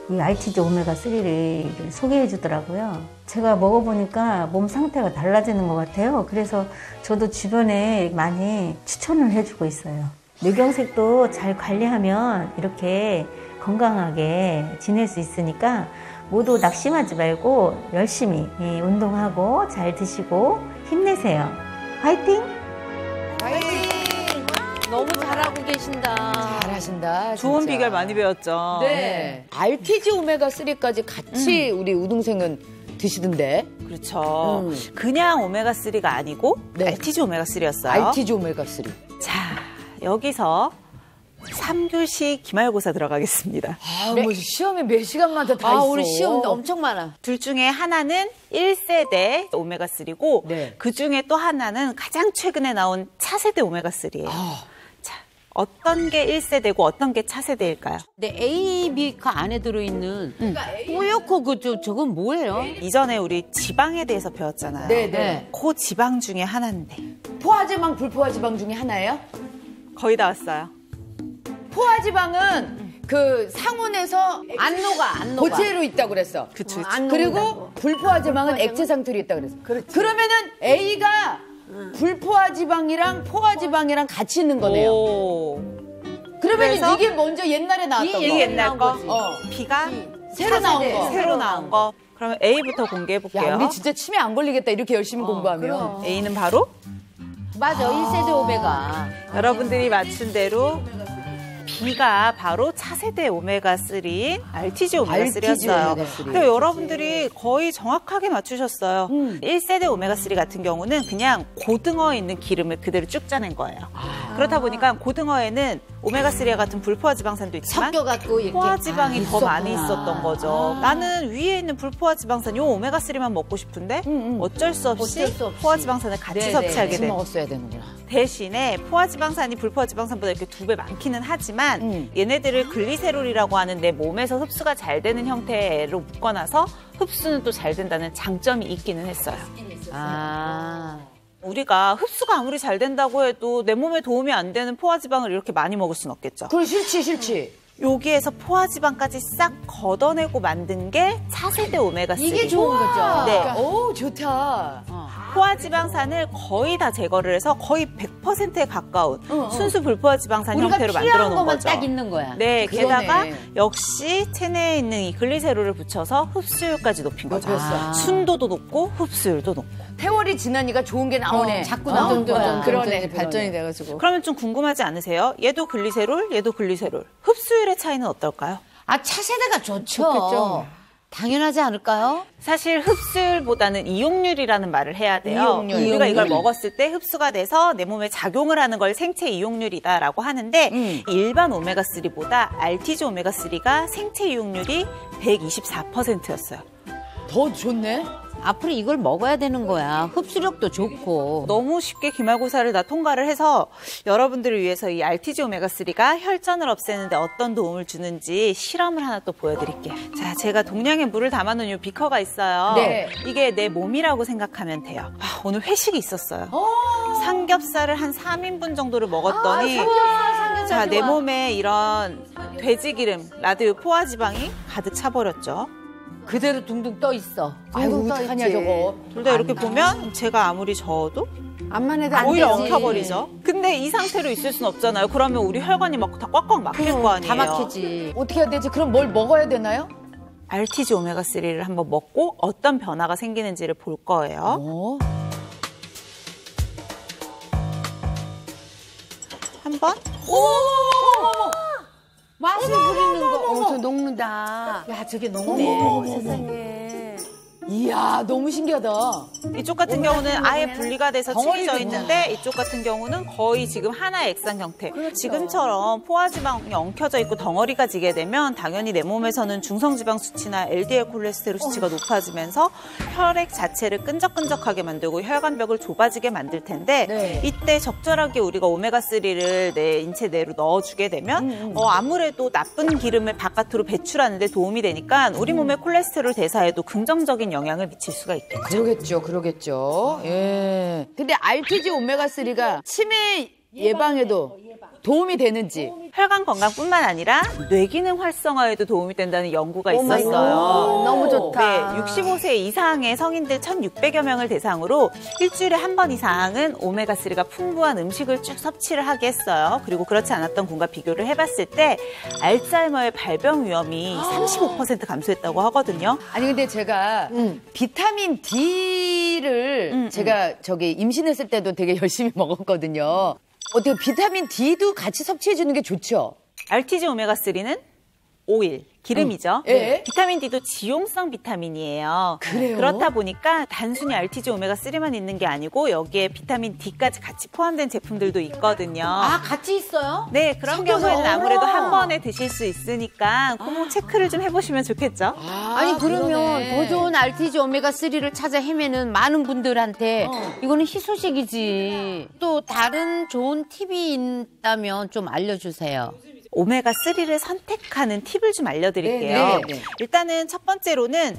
이 RTG 오메가3를 소개해 주더라고요. 제가 먹어보니까 몸 상태가 달라지는 것 같아요. 그래서 저도 주변에 많이 추천을 해주고 있어요. 뇌경색도 잘 관리하면 이렇게 건강하게 지낼 수 있으니까 모두 낙심하지 말고 열심히 운동하고 잘 드시고 힘내세요. 화이팅! 너무 잘하고 계신다. 잘하신다. 좋은 진짜. 비결 많이 배웠죠. 네. RTG 오메가3까지 같이 우리 우동생은 드시던데. 그렇죠. 그냥 오메가3가 아니고 RTG 오메가3였어요. RTG 오메가3. 자, 여기서 3교시 기말고사 들어가겠습니다. 뭐 시험에 몇 시간마다 다 있어. 우리 시험 엄청 많아. 둘 중에 하나는 1세대 오메가3고 네. 그 중에 또 하나는 가장 최근에 나온 차세대 오메가3예요. 자, 어떤 게 1세대고 어떤 게 차세대일까요? 근데 A, B 그 안에 들어있는 뽀얗고 저건 뭐예요? 이전에 우리 지방에 대해서 배웠잖아요. 네네. 그 지방 중에 하나인데. 포화지방, 불포화지방 중에 하나예요? 거의 다 왔어요. 포화지방은 그 상온에서 안 녹아. 고체로 있다고 그랬어. 그쵸. 그리고 불포화지방은 액체 상태로 있다고 그랬어. 그러면은 A가 불포화지방이랑 포화지방이랑 같이 있는 거네요. 그러면 그래서 이게 먼저 옛날에 나왔던 거. 이게 옛날 거. B가 새로 나온 거. 새로 나온 거. 그러면 A부터 공개해 볼게요. 야, 우리 진짜 치매 안 걸리겠다. 이렇게 열심히 공부하면. A는 바로 맞아, 1세대 오메가. 여러분들이 맞춘 대로 B가 바로 차세대 오메가3인 RTG 오메가3였어요. 근데 여러분들이 거의 정확하게 맞추셨어요. 1세대 오메가3 같은 경우는 그냥 고등어에 있는 기름을 그대로 쭉 짜낸 거예요. 그렇다 보니까 고등어에는 오메가3와 같은 불포화지방산도 있지만 섞여갖고 이렇게. 포화지방이 더 많이 있었던 거죠. 나는 위에 있는 불포화지방산, 요 오메가3만 먹고 싶은데 어쩔 수 없이 포화지방산을 같이 섭취하게 돼요. 먹었어야 되는구나. 대신에 포화지방산이 불포화지방산보다 이렇게 2배 많기는 하지만 얘네들을 글리세롤이라고 하는 내 몸에서 흡수가 잘 되는 형태로 묶어놔서 흡수는 또 잘 된다는 장점이 있기는 했어요. 우리가 흡수가 아무리 잘 된다고 해도 내 몸에 도움이 안 되는 포화지방을 이렇게 많이 먹을 수는 없겠죠. 그럼 싫지. 여기에서 포화지방까지 싹 걷어내고 만든 게 차세대 오메가3. 이게 좋은 거죠. 네. 오, 좋다. 포화지방산을 거의 다 제거를 해서 거의 100%에 가까운 순수 불포화지방산 형태로 만들어 놓은 거죠. 딱 있는 거야. 네, 그러네. 게다가 역시 체내에 있는 이 글리세롤을 붙여서 흡수율까지 높인 거죠. 순도도 높고 흡수율도 높고. 세월이 지나니까 좋은 게 나오네. 자꾸 나오는 거야. 그러네. 발전이 돼가지고. 그러면 좀 궁금하지 않으세요? 얘도 글리세롤, 얘도 글리세롤. 흡수율의 차이는 어떨까요? 차세대가 좋죠. 좋겠죠. 당연하지 않을까요? 사실 흡수율보다는 이용률이라는 말을 해야 돼요. 이용률. 우리가 이걸 먹었을 때 흡수가 돼서 내 몸에 작용을 하는 걸 생체 이용률이다라고 하는데 일반 오메가3보다 RTG 오메가3가 생체 이용률이 124%였어요. 더 좋네? 앞으로 이걸 먹어야 되는 거야. 흡수력도 좋고. 너무 쉽게 기말고사를 다 통과를 해서 여러분들을 위해서 이 RTG 오메가3가 혈전을 없애는데 어떤 도움을 주는지 실험을 하나 또 보여드릴게요. 자, 제가 동량의 물을 담아놓은 이 비커가 있어요. 네. 이게 내 몸이라고 생각하면 돼요. 오늘 회식이 있었어요. 삼겹살을 한 3인분 정도를 먹었더니 자, 내 몸에 이런 돼지기름, 라디오 포화지방이 가득 차버렸죠. 그대로 둥둥 떠 있어. 아이고, 어떡하냐, 저거. 둘 다 이렇게 보면 제가 아무리 저어도 암만 해도 오히려 되지. 엉켜버리죠. 근데 이 상태로 있을 순 없잖아요. 그러면 우리 혈관이 막 다 꽉꽉 막힐 거 아니에요. 다 막히지. 어떻게 해야 되지? 그럼 뭘 먹어야 되나요? RTG 오메가3를 한번 먹고 어떤 변화가 생기는지를 볼 거예요. 한번. 맛을 부리는 거. 저 녹는다. 야, 저게 녹네. 세상에. 이야, 너무 신기하다. 이쪽 같은 경우는 아예 분리가 돼서 칠해져 있는데 이쪽 같은 경우는 거의 지금 하나의 액상 형태. 지금처럼 포화지방이 엉켜져 있고 덩어리가 지게 되면 당연히 내 몸에서는 중성지방 수치나 LDL 콜레스테롤 수치가 높아지면서 혈액 자체를 끈적끈적하게 만들고 혈관벽을 좁아지게 만들 텐데 이때 적절하게 우리가 오메가3를 내 인체 내로 넣어주게 되면 아무래도 나쁜 기름을 바깥으로 배출하는 데 도움이 되니까 우리 몸의 콜레스테롤 대사에도 긍정적인 영향을 미칠 수가 있겠죠. 그러겠죠. 예. 근데 RTG 오메가3가 치매 예방에도 도움이 되는지. 혈관 건강뿐만 아니라 뇌기능 활성화에도 도움이 된다는 연구가 있었어요. 너무 좋다. 네, 65세 이상의 성인들 1,600여 명을 대상으로 일주일에 한 번 이상은 오메가3가 풍부한 음식을 쭉 섭취를 하게 했어요. 그리고 그렇지 않았던 군과 비교를 해봤을 때 알츠하이머의 발병 위험이 35% 감소했다고 하거든요. 아니 근데 제가 비타민 D를 제가 저기 임신했을 때도 되게 열심히 먹었거든요. 어떻게 비타민 D도 같이 섭취해 주는 게 좋죠? RTG 오메가3는 오일, 기름이죠. 예? 비타민 D도 지용성 비타민이에요. 그래요? 그렇다 보니까 단순히 RTG 오메가3만 있는 게 아니고 여기에 비타민 D까지 같이 포함된 제품들도 있거든요. 아, 같이 있어요? 네, 그런 섞여서? 경우에는 아무래도 한 번에 드실 수 있으니까 꼭 체크를 좀 해보시면 좋겠죠. 아니 그러면 더 좋은 RTG 오메가3를 찾아 헤매는 많은 분들한테 이거는 희소식이지. 또 다른 좋은 팁이 있다면 좀 알려주세요. 오메가3를 선택하는 팁을 좀 알려드릴게요. 네. 일단은 첫 번째로는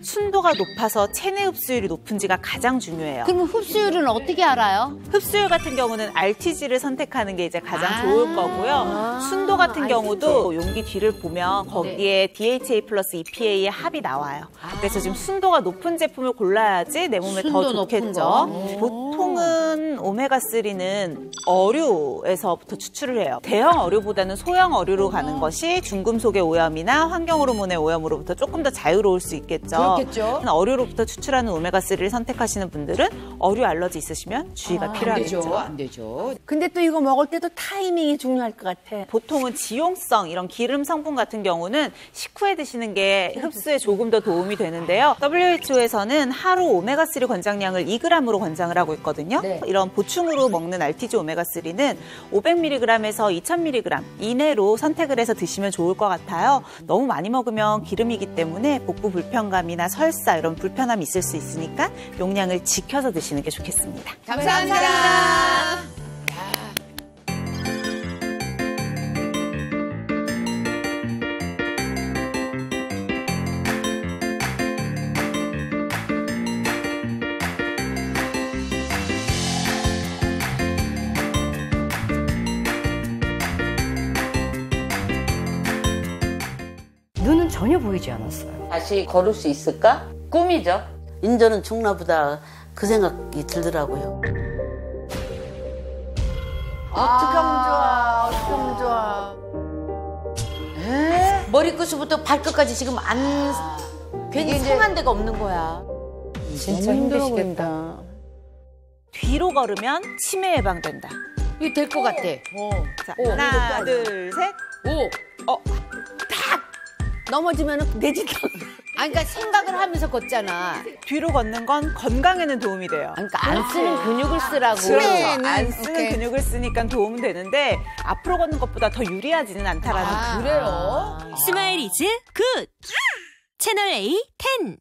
순도가 높아서 체내 흡수율이 높은지가 가장 중요해요. 그럼 흡수율은 어떻게 알아요? 흡수율 같은 경우는 RTG를 선택하는 게 이제 가장 좋을 거고요. 순도 같은 경우도 용기 뒤를 보면 거기에 DHA 플러스 EPA의 합이 나와요. 그래서 지금 순도가 높은 제품을 골라야지 내 몸에 더 순도 높은 좋겠죠. 거. 보통은 오메가3는 어류에서부터 추출을 해요. 대형 어류보다는 소형 어류로 가는 것이 중금속의 오염이나 환경호르몬의 오염으로부터 조금 더 자유로울 수 있겠죠. 그렇겠죠. 어류로부터 추출하는 오메가3를 선택하시는 분들은 어류 알러지 있으시면 주의가 필요하겠죠. 안 되죠. 근데 또 이거 먹을 때도 타이밍이 중요할 것 같아. 보통은 지용성, 이런 기름 성분 같은 경우는 식후에 드시는 게 흡수에 조금 더 도움이 되는데요. WHO에서는 하루 오메가3 권장량을 2g으로 권장을 하고 있거든요. 네. 이런 보충으로 먹는 RTG 오메가3는 500mg에서 2000mg 이내로 선택을 해서 드시면 좋을 것 같아요. 너무 많이 먹으면 기름이기 때문에 복부 불편감이나 설사 이런 불편함이 있을 수 있으니까 용량을 지켜서 드시는 게 좋겠습니다. 감사합니다. 눈은 전혀 보이지 않았어요. 다시 걸을 수 있을까? 꿈이죠. 인전은 죽나보다 그 생각이 들더라고요. 어떡하면 좋아. 어떡하면 좋아. 머리끝부터 발끝까지 지금 안 괜히 상한 데가 없는 거야. 진짜 힘드시겠다. 뒤로 걸으면 치매 예방된다. 이거 될 것 같아. 자, 하나, 둘, 셋. 넘어지면 내진다. 아니, 그러니까 생각을 하면서 걷잖아. 뒤로 걷는 건 건강에는 도움이 돼요. 그러니까 안 쓰는 근육을 쓰라고. 그래서 안 쓰는 근육을 쓰니까 도움은 되는데 앞으로 걷는 것보다 더 유리하지는 않다라는. 그래요? 스마일 이즈 굿! 채널 A 10.